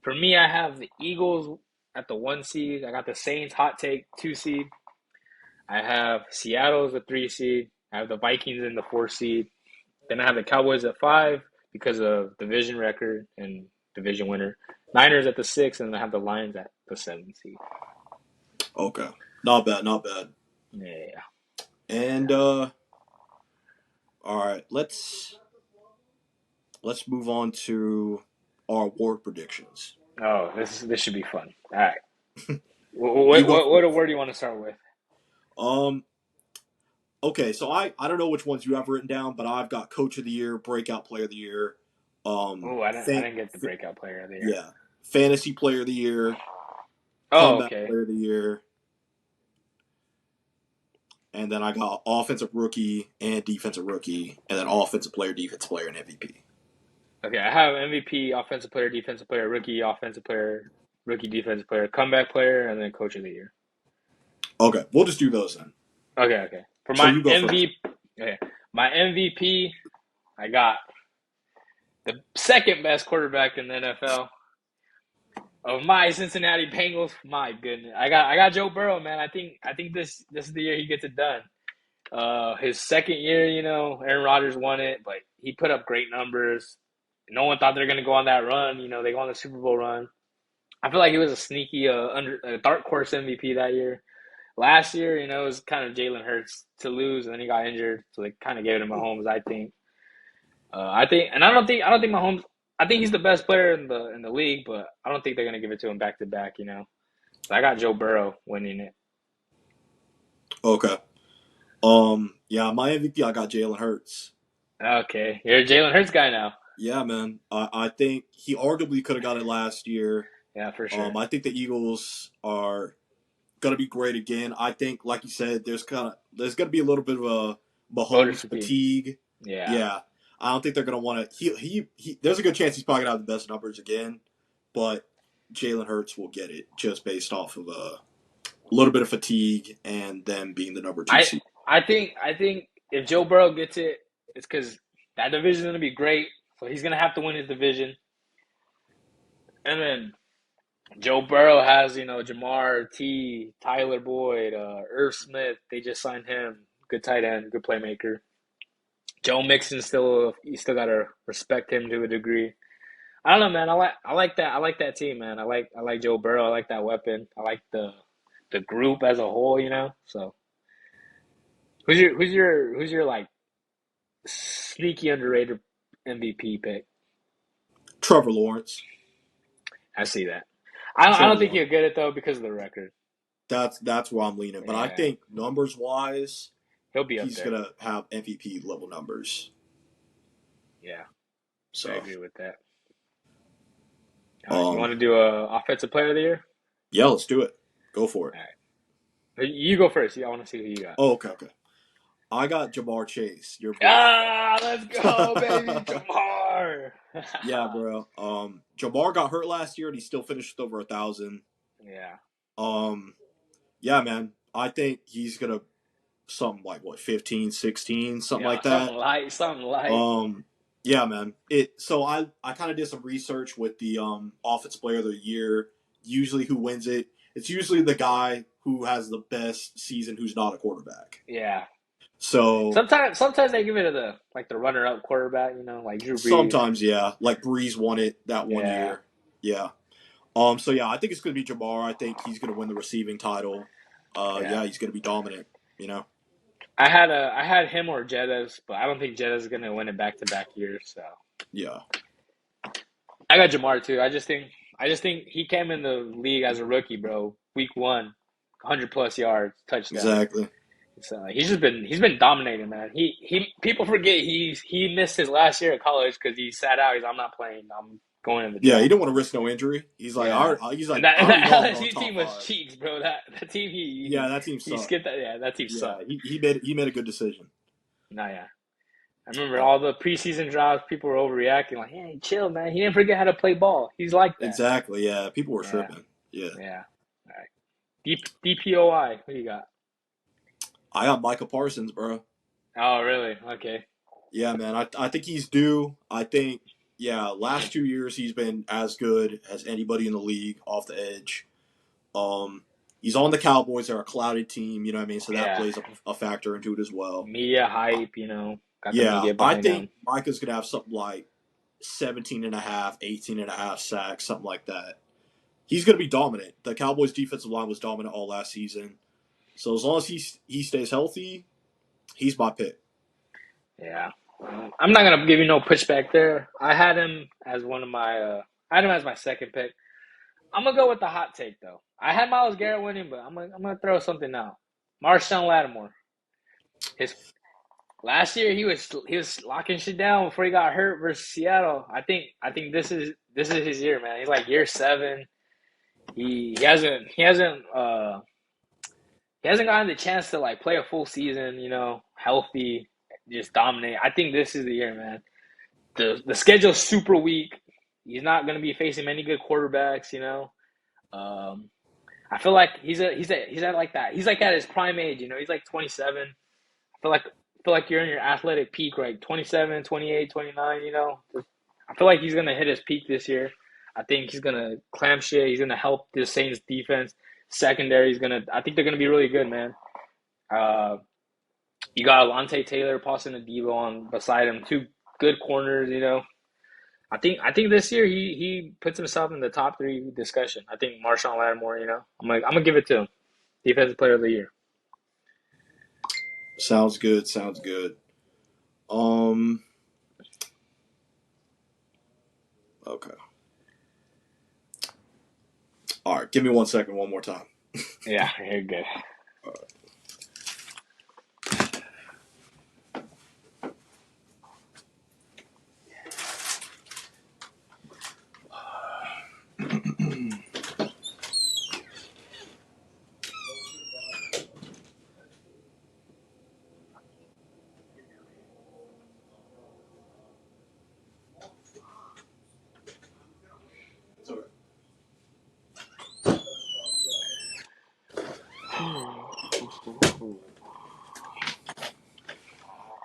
for me, I have the Eagles at the one seed. I got the Saints hot take two seed. I have Seattle as the three seed. I have the Vikings in the four seed. Then I have the Cowboys at five because of division record and division winner. Niners at the six, and I have the Lions at the seven seed. Okay. Not bad, not bad. Yeah. And all right, let's move on to our award predictions. Oh, this should be fun. All right. You What go what first. award do you want to start with? Um okay, so I don't know which ones you have written down, but I've got coach of the year, breakout player of the year, Oh, I didn't get the breakout player of the year. yeah, fantasy player of the year, Oh, comeback okay. player of the year, and then I got offensive rookie and defensive rookie, and then offensive player, defensive player, and MVP. Okay, I have MVP, offensive player, rookie, offensive player, rookie, defensive player, comeback player, and then coach of the year. Okay, we'll just do those then. Okay, okay. For So my you go first. MVP, okay, my MVP, I got the second best quarterback in the NFL of my Cincinnati Bengals. My goodness, I got Joe Burrow, man. I think this is the year he gets it done. His second year, Aaron Rodgers won it, but he put up great numbers. No one thought they were gonna go on that run. They go on the Super Bowl run. I feel like he was a sneaky dark horse MVP that year. Last year, it was kind of Jalen Hurts to lose, and then he got injured, so they kind of gave it to Mahomes. I think. And I don't think Mahomes. I think he's the best player in the league, but I don't think they're gonna give it to him back to back. So I got Joe Burrow winning it. Okay. Yeah, my MVP I got Jalen Hurts. Okay, you're a Jalen Hurts guy now. Yeah, man. I think he arguably could have got it last year. Yeah, for sure. I think the Eagles are gonna be great again. I think, like you said, there's gonna be a little bit of a Voter Mahomes fatigue. fatigue. Yeah. Yeah, I don't think they're gonna want to. He. There's a good chance he's probably gonna have the best numbers again, but Jalen Hurts will get it just based off of a little bit of fatigue and them being the number two I seed. I think if Joe Burrow gets it, it's because that division is gonna be great. So he's gonna have to win his division, and then Joe Burrow has Jamar T, Tyler Boyd, Irv Smith. They just signed him. Good tight end, good playmaker. Joe Mixon still you still gotta respect him to a degree. I don't know, man. I like that team, man. I like Joe Burrow. I like that weapon. I like the group as a whole. So who's your like sneaky underrated MVP pick? Trevor Lawrence. I see that. I So don't think yeah, he'll get it though because of the record. that's where I'm leaning. But I Yeah, think numbers wise, he'll be up he's there. gonna have MVP level numbers. Yeah, I So agree with that. All right, you um, want to do a offensive player of the year? yeah, let's do it. Go for it. All right, you go first. Yeah, I want to see who you got. Oh, okay. I got Jamar Chase, your boy. Ah, let's go, baby, Jamar. Yeah, bro. Jamar got hurt last year and he still finished with over 1,000. Yeah, Um, yeah, man. I think he's gonna something like what 15, 16, something yeah, like that. something light. Um, yeah, man. I kind of did some research with the offensive player of the year. Usually, who wins it? It's usually the guy who has the best season who's not a quarterback. Yeah. So Sometimes they give it to the runner up quarterback, like Drew Brees. sometimes, yeah, like Breeze won it that one Yeah, year. Yeah. So yeah, I think it's gonna be Jamar. I think he's gonna win the receiving title. yeah. Yeah, he's gonna be dominant. You know. I had him or Jettas, but I don't think Jettas is gonna win it back to back years. So Yeah. I got Jamar too. I just think he came in the league as a rookie, bro. Week 1, 100 plus yards, touchdown. Exactly. So he's been dominating, man. He people forget he missed his last year at college because he sat out. I'm not playing. I'm going in the Yeah, he draft. didn't want to risk no injury. Yeah, and I that already know I'm going LSU top team was five. cheeks, bro. That team Yeah, that team he sucked. skipped that. Yeah, that team Yeah, sucked. he made a good decision. No, yeah. I remember Uh, all the preseason drafts. People were overreacting, like, "Hey, chill, man. He didn't forget how to play ball. He's like that." exactly. Yeah, people were Yeah, tripping. Yeah, yeah. All right. DPOI. Who you got? I got Micah Parsons, bro. Oh, really? Okay. Yeah, man. I think he's due. I think last 2 years he's been as good as anybody in the league off the edge. Um, he's on the Cowboys. They're a clouded team. You know what I mean? So that Yeah. plays a factor into it as well. Media hype. Got the Yeah, media I behind think him. Micah's gonna have something like 17 and a half, 18 and a half sacks, something like that. He's going to be dominant. The Cowboys' defensive line was dominant all last season. So as long as he stays healthy, he's my pick. Yeah. I'm not gonna give you no pushback there. I had him as one of my. I had him as my second pick. I'm gonna go with the hot take though. I had Myles Garrett winning, but I'm gonna throw something out. Marshawn Lattimore. His last year he was locking shit down before he got hurt versus Seattle. I think this is his year, man. He's like year 7. He hasn't gotten the chance to like play a full season, healthy, just dominate. I think this is the year, man. The schedule's super weak. He's not gonna be facing many good quarterbacks. Um, I feel like he's at like that. He's like at his prime age. He's like 27. I feel like you're in your athletic peak, right? 27, 28, 29. I feel like he's gonna hit his peak this year. I think he's gonna clam shit. He's gonna help the Saints defense. Secondary is gonna. I think they're gonna be really good, man. Uh, you got Alontae Taylor, Paulson Adebo on beside him. Two good corners. I think this year he puts himself in the top 3 discussion. I think Marshawn Lattimore. I'm gonna give it to him. Defensive Player of the Year. Sounds good. Sounds good. Um. Okay. All right. Give me 1 second. One more time. Yeah, you're good.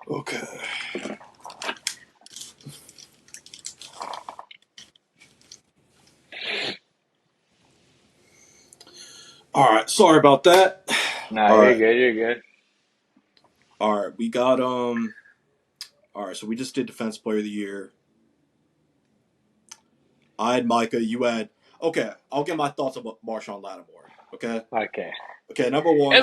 Okay. All right. Sorry about that. Nah, All you're right. good. You're good. All right. We got All right. So we just did Defense Player of the Year. I had Micah. You had. Okay. I'll get my thoughts about Marshawn Lattimore. Okay. Okay. Okay. Number one.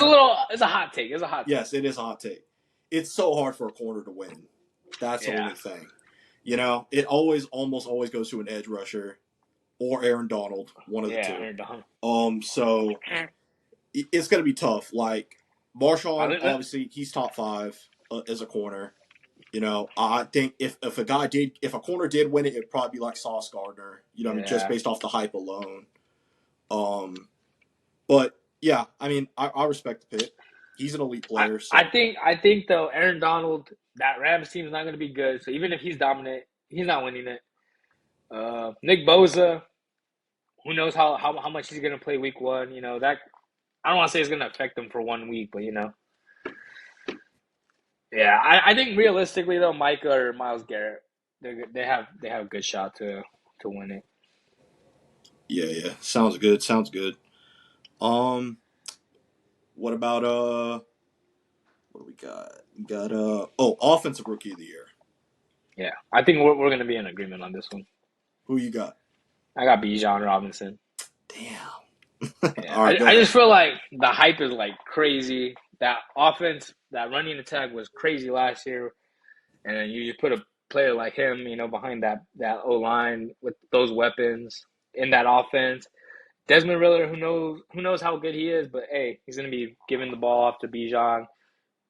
It's a hot take. It's a hot take. Yes, it is a hot take. It's so hard for a corner to win. That's the Yeah. only thing. It almost always goes to an edge rusher. or Aaron Donald, one of the Yeah, two. Aaron Donald. So it's going to be tough. Like Marshawn, I, obviously, he's top five as a corner. You know, I think if a corner did win it, it'd probably be like Sauce Gardner. You know, what I mean, just yeah, based off the hype alone. Um, but yeah, I mean, I respect the pick. He's an elite player, so I think though Aaron Donald, that Rams team is not going to be good. So even if he's dominant, he's not winning it. Nick Bosa, who knows how much he's going to play week one? You know that I don't want to say it's going to affect him for 1 week, but you know, yeah. I think realistically though, Micah or Miles Garrett, they have a good shot to win it. yeah. Sounds good. Sounds good. Um, what about what do we got? We got offensive rookie of the year. Yeah, I think we're going to be in agreement on this one. Who you got? I got Bijan Robinson. Damn. Yeah, All right, go I ahead. just feel like the hype is like crazy. That offense, that running attack was crazy last year, and then you just put a player like him, you know, behind that O line with those weapons in that offense. Desmond Ritter, who knows how good he is, but hey, he's gonna be giving the ball off to Bijan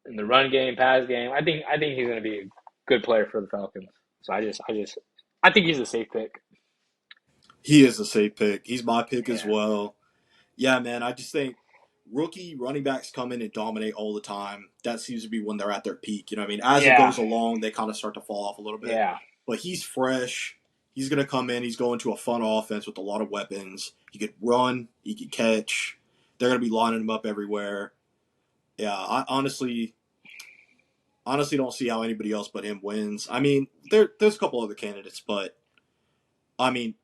in the run game, pass game. I think he's gonna be a good player for the Falcons. So I think he's a safe pick. He is a safe pick. He's my pick as Yeah, well. Yeah, man. I just think rookie running backs come in and dominate all the time. That seems to be when they're at their peak. You know what I mean? As it yeah, goes along, they kind of start to fall off a little bit. yeah. But he's fresh. He's going to come in. He's going to a fun offense with a lot of weapons. He could run. He could catch. They're going to be lining him up everywhere. Yeah, I honestly don't see how anybody else but him wins. I mean, there's a couple other candidates, but I mean,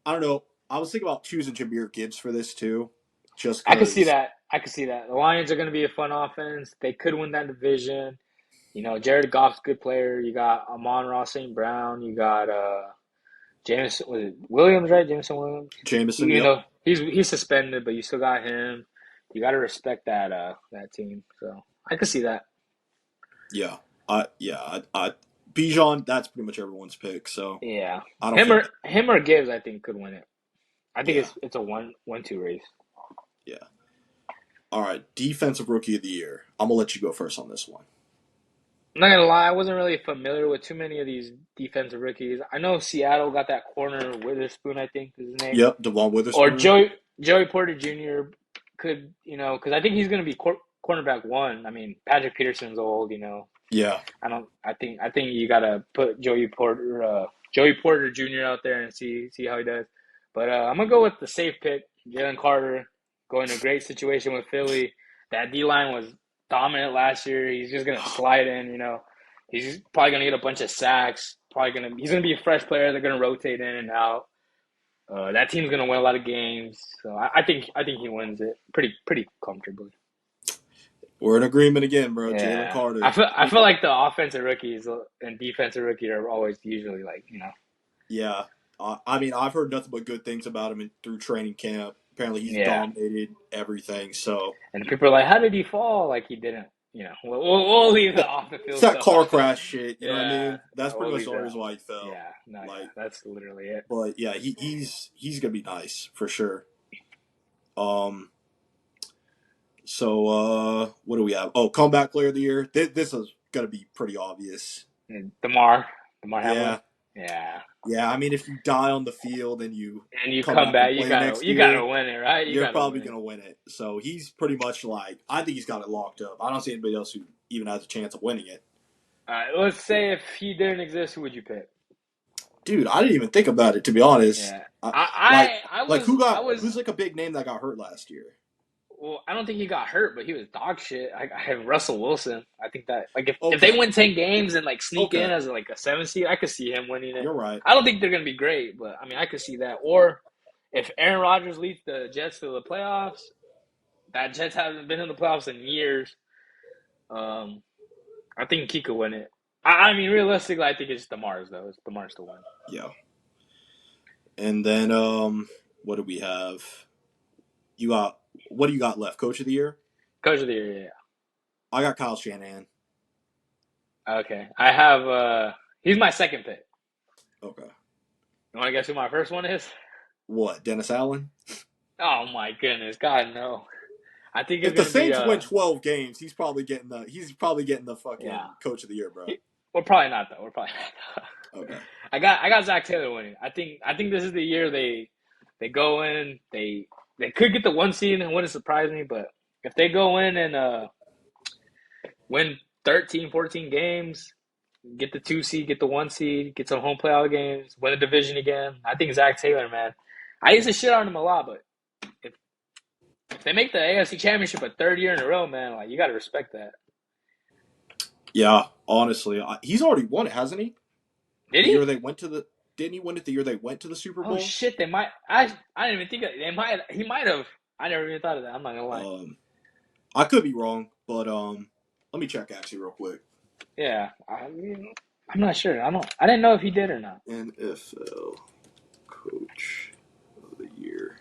I don't know. I was thinking about choosing Jameer Gibbs for this too, just I could see because. that. I could see that. The Lions are going to be a fun offense. They could win that division. You know, Jared Goff's a good player. You got Amon-Ra St. Brown. You got Jameson was it Williams, right? Jameson Williams. Jameson, You yep. know, he's suspended, but you still got him. You got to respect that team. So I could see that. Yeah. Bijan, that's pretty much everyone's pick, so Yeah, I don't feel bad. him or Gibbs, I think could win it. I think Yeah, it's a one two race. yeah. All right, defensive rookie of the year. I'm gonna let you go first on this one. I'm not gonna lie, I wasn't really familiar with too many of these defensive rookies. I know Seattle got that corner Witherspoon, I think is his name, Yep, Devon or Witherspoon. Joey Porter Jr. could, you know, because I think he's gonna be cornerback one. I mean, Patrick Peterson's old, you know. Yeah, I don't. I think you gotta put Joey Porter Jr. out there and see how he does. But I'm gonna go with the safe pick, Jalen Carter, going to a great situation with Philly. That D line was dominant last year. He's just gonna slide in. You know, he's probably gonna get a bunch of sacks. He's gonna be a fresh player. They're gonna rotate in and out. That team's gonna win a lot of games. So I think he wins it pretty comfortably. we're in agreement again, bro. Jalen Yeah, Carter. I feel like the offensive rookies and defensive rookie are always usually like, you know. Yeah, I mean, I've heard nothing but good things about him through training camp. Apparently, he's Yeah, dominated everything. So and people are like, how did he fall? Like he didn't, you know. We'll leave the that, off the it's field that stuff car out. crash shit. You know what I Yeah, mean? That's pretty we'll much leave the only that. reason why he fell. Yeah, no, yeah, Like, that's literally it. but yeah, he's gonna be nice for sure. Um, So what do we have? Oh, comeback player of the year. This is gonna be pretty obvious. And Demar Hamlin. Yeah, Yeah, yeah. I mean, if you die on the field and you and you come come back and back, play next you gotta year, win it, right? You you're gotta probably win. gonna win it. So he's pretty much like I think he's got it locked up. I don't see anybody else who even has a chance of winning it. All right, let's say if he didn't exist, who would you pick? Dude, I didn't even think about it to be honest. Yeah, I, like I who's was like a big name that got hurt last year? Well, I don't think he got hurt, but he was dog shit. I have Russell Wilson. I think that like if they Okay, win 10 games and like sneak in okay, as like a 7 seed, I could see him winning it. you're right. I don't think they're gonna be great, but I mean I could see that. Or if Aaron Rodgers leads the Jets to the playoffs, that Jets haven't been in the playoffs in years. Um, I think he could win it. I mean realistically, I think it's Demar's though. It's Demar's to win. Yeah. And then what do we have? You got what do you got left? Coach of the year? Coach of the year, yeah. I got Kyle Shanahan. Okay, I have. He's my second pick. Okay. You want to guess who my first one is? What, Dennis Allen? Oh my goodness, God no. I think it's If the gonna be Saints win 12 games, he's probably getting the yeah. fucking coach of the year, bro. We're probably not though. We're probably not. Okay. I got Zach Taylor winning. I think this is the year they go in, they could get the one seed and wouldn't surprise me, but if they go in and win 13, 14 games, get the two seed, get the one seed, get some home playoff games, win a division again. I think Zach Taylor, man. I used to shit on him a lot, but if they make the AFC Championship a third year in a row, man, like you got to respect that. Yeah, honestly, he's already won it, hasn't he? Did The he? year they went to the Didn't he win it the year they went to the Super Oh Bowl? shit, they might. I didn't even think of, they might. He might have. I never even thought of that. I'm not gonna lie. I could be wrong, but let me check actually real quick. Yeah, I'm not sure. I didn't know if he did or not. NFL Coach of the Year.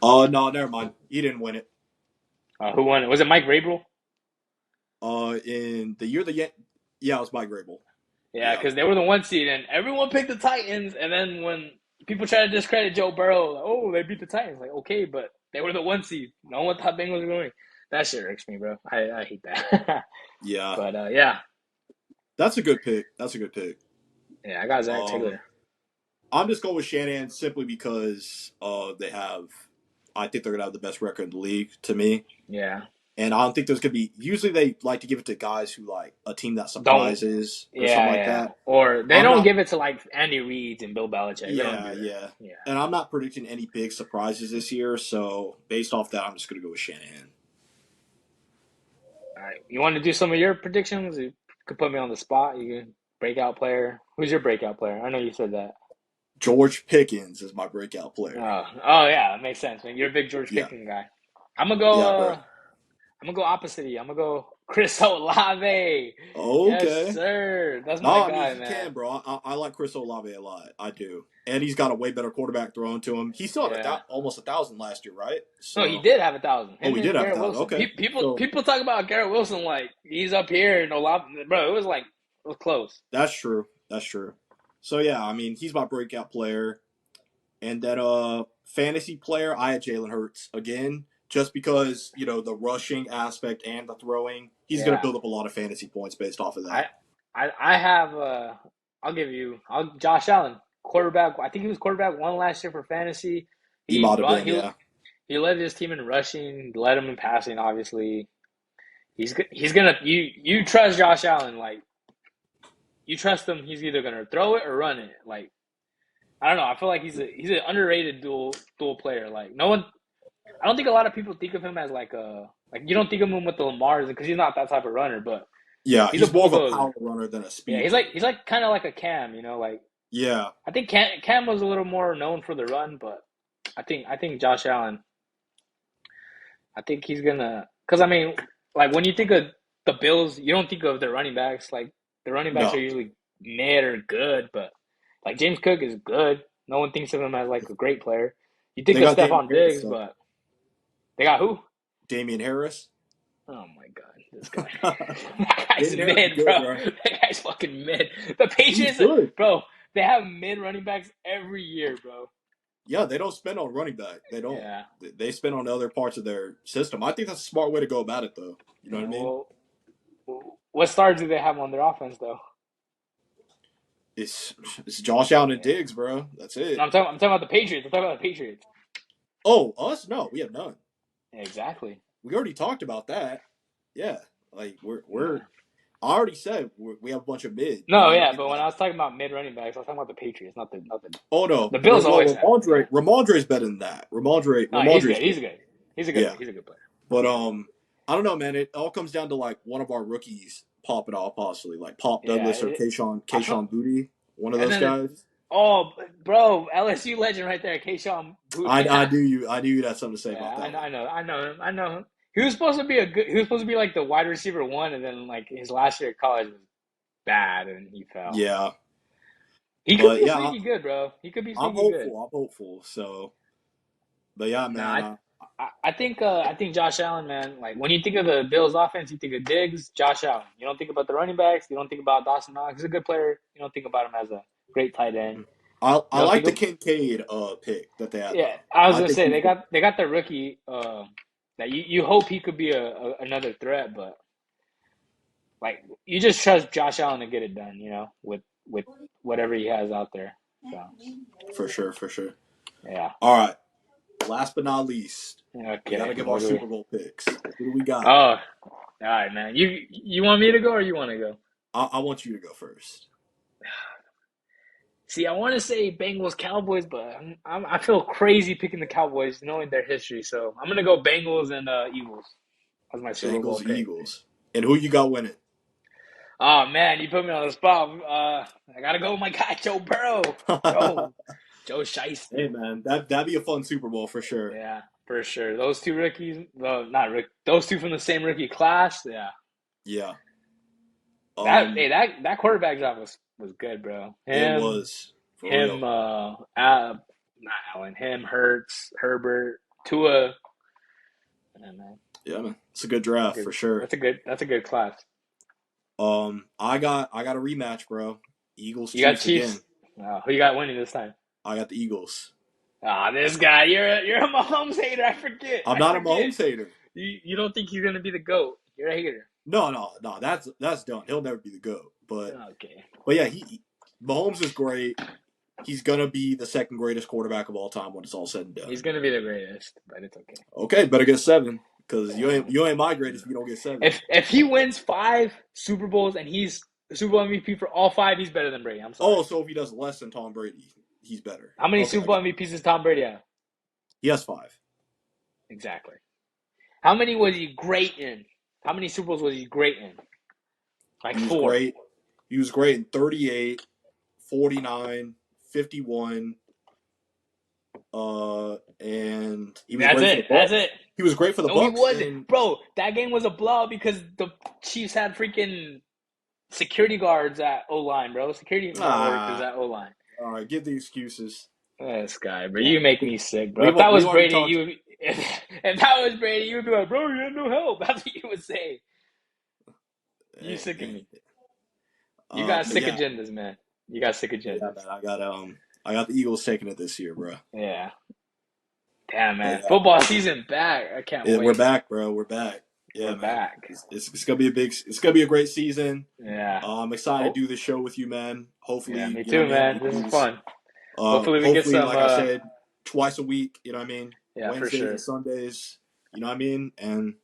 No, never mind. He didn't win it. Who won it? Was it Mike Vrabel? In the year yeah, it was Mike Grable. Yeah, Yeah. because they were the one seed, and everyone picked the Titans. And then when people try to discredit Joe Burrow, like, oh, they beat the Titans. Like, okay, but they were the one seed. No one thought Bengals were going. That shit irks me, bro. I hate that. Yeah. But yeah, That's a good pick. That's a good pick. yeah, I got Zach Taylor. I'm just going with Shanahan simply because I think they're gonna have the best record in the league to me. Yeah. And I don't think there's gonna be. Usually they like to give it to guys who like a team that surprises or something like that. Or they I'm don't not, give it to like Andy Reid and Bill Belichick. They don't do that. Yeah. And I'm not predicting any big surprises this year. So based off that, I'm just gonna go with Shanahan. All right, you want to do some of your predictions? You could put me on the spot. You can breakout player. Who's your breakout player? I know you said that. George Pickens is my breakout player. Oh yeah, that makes sense. Man, you're a big George Yeah. Pickens guy. I'm gonna go. Yeah, bro. I'm gonna go opposite of you. I'm gonna go Chris Olave. Okay. Yes, sir. That's my guy, he man. can, bro. I like Chris Olave a lot. I do, and he's got a way better quarterback thrown to him. He still had almost 1,000 last year, right? So, no, he did have 1,000. He did have 1,000. Wilson. Okay. People talk about Garrett Wilson like he's up here and Olave, bro. It was close. That's true. So yeah, I mean, he's my breakout player, and then fantasy player, I had Jalen Hurts again. Just because, the rushing aspect and the throwing, he's going to build up a lot of fantasy points based off of that. I have, Josh Allen, quarterback. I think he was quarterback one last year for fantasy. He might have been, yeah. He led his team in rushing, led him in passing, obviously. He's going to, you trust Josh Allen. Like, you trust him, he's either going to throw it or run it. Like, I don't know. I feel like he's an underrated dual player. Like, no one, I don't think a lot of people think of him as like you don't think of him with the Lamars because he's not that type of runner, but yeah, he's more of a power runner than a speed. Yeah, he's like kind of like a Cam, like yeah. I think Cam was a little more known for the run, but I think Josh Allen, I think he's gonna because I mean like when you think of the Bills, you don't think of their running backs. Like the running backs are usually mid or good, but like James Cook is good. No one thinks of him as like a great player. You think of Stephon Diggs, but they got who? Damian Harris. Oh my god, this guy. That guy's mid, bro. That guy's fucking mid. The Patriots, bro, they have mid running backs every year, bro. Yeah, they don't spend on running back. They don't. Yeah. They spend on other parts of their system. I think that's a smart way to go about it, though. You know what I mean? Well, what stars do they have on their offense, though? It's Josh Allen and Diggs, bro. That's it. No, I'm talking about the Patriots. Oh, us? No, we have none. Exactly. We already talked about that. Yeah, like we're. I already said we have a bunch of mid. No, yeah, but when I was talking about mid running backs, I was talking about the Patriots, not the. Oh no, the Bills always. Ramondre's better than that. Ramondre. He's good. He's a good player. But I don't know, man. It all comes down to like one of our rookies popping off, possibly like Pop Douglas or Kayshon Boutte, one of those guys. Oh, bro, LSU legend right there, Kayshon Boutte. I knew you had something to say about that. I know him. He was supposed to be like the wide receiver one, and then like his last year at college was bad, and he fell. Yeah, he could be good, bro. He could be. I'm hopeful. So, but yeah, man, I think Josh Allen, man. Like when you think of the Bills offense, you think of Diggs, Josh Allen. You don't think about the running backs. You don't think about Dawson Knox. He's a good player. You don't think about him as a great tight end. I You don't like think the of Kincaid pick that they had yeah. though. I was I gonna think say he's good. they got the rookie that you hope he could be another threat, but like you just trust Josh Allen to get it done. You know, with whatever he has out there. So For sure, for sure. yeah. All right. Last but not least, we got Okay. to give our What do we? Super Bowl picks. Who do we got? Oh, all right, man. You want me to go or you want to go? I want you to go first. See, I want to say Bengals Cowboys, but I feel crazy picking the Cowboys knowing their history. So I'm gonna go Bengals and Eagles as my Super Bowl Bengals, pick. Eagles. And who you got winning? Oh man, you put me on the spot. I gotta go with my guy Joe Burrow. Joe, Joe Hey Shiesty. man, that'd be a fun Super Bowl for sure. Yeah, for sure. Those two rookies, well, not Rick. Those two from the same rookie class. Yeah, Yeah. that Um, hey that quarterback job was good, bro. it was for Him, real. not Allen. Him, Hurts, Herbert, Tua. Yeah, man. Yeah, man. It's a good draft for sure. That's a good class. I got a rematch, bro. Eagles You got Chiefs again. Chiefs. Who you got winning this time? I got the Eagles. This guy, you're a Mahomes hater. I forget. I'm I not a forget. Mahomes hater. You don't think he's gonna be the GOAT. You're a hater. No. That's done. He'll never be the GOAT. Okay. But yeah, Mahomes is great. He's gonna be the second greatest quarterback of all time when it's all said and He's done. gonna be the greatest, but it's okay. Okay, better get seven because Yeah. you ain't my greatest if you don't get seven. If he wins 5 Super Bowls and he's Super Bowl MVP for all 5, he's better than Brady. I'm sorry. Oh, so if he does less than Tom Brady, he's better. How many Okay, Super Bowl MVPs does Tom Brady have? he has five. Exactly. How many was he great in? How many Super Bowls was he great in? Like He was 4. great. He was great in 38, 49, 51, and he was That's great for the it. That's Bucks. it. He was great for the No, he Bucks, wasn't. and Bro, that game was a blowout because the Chiefs had freaking security guards at O line, bro. Security guard workers ah, at O line. all right, give the excuses. This guy, bro. Yeah, You make me sick, bro. we've If that was already Brady, talked. if that was Brady, you would be like, bro, you had no help. That's what you would say. You Hey, sick of hey, me. You got but sick yeah, agendas, man. You got sick yeah, agendas. man. I got the Eagles taking it this year, bro. Yeah. Damn, But man. yeah, Football season back. I can't we're wait. back, bro. We're back. We're Yeah, man. back. It's gonna be it's gonna be a great season. Yeah. I'm excited Oh, to do this show with you, man. yeah, Hopefully, me you know too, what I mean. man. We This do is this. fun. Hopefully we get Hopefully, some like I said, twice a week. You know what I mean. yeah, for Wednesdays and sure. Sundays. You know what I mean. And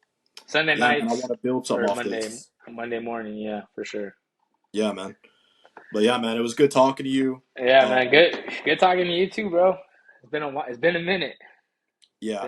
Sunday yeah, man, I want nights to build something or off this. Monday morning, yeah, for sure. Yeah, man. But yeah, man, it was good talking to you. Yeah, man. Good talking to you too, bro. It's been a while. It's been a minute. Yeah.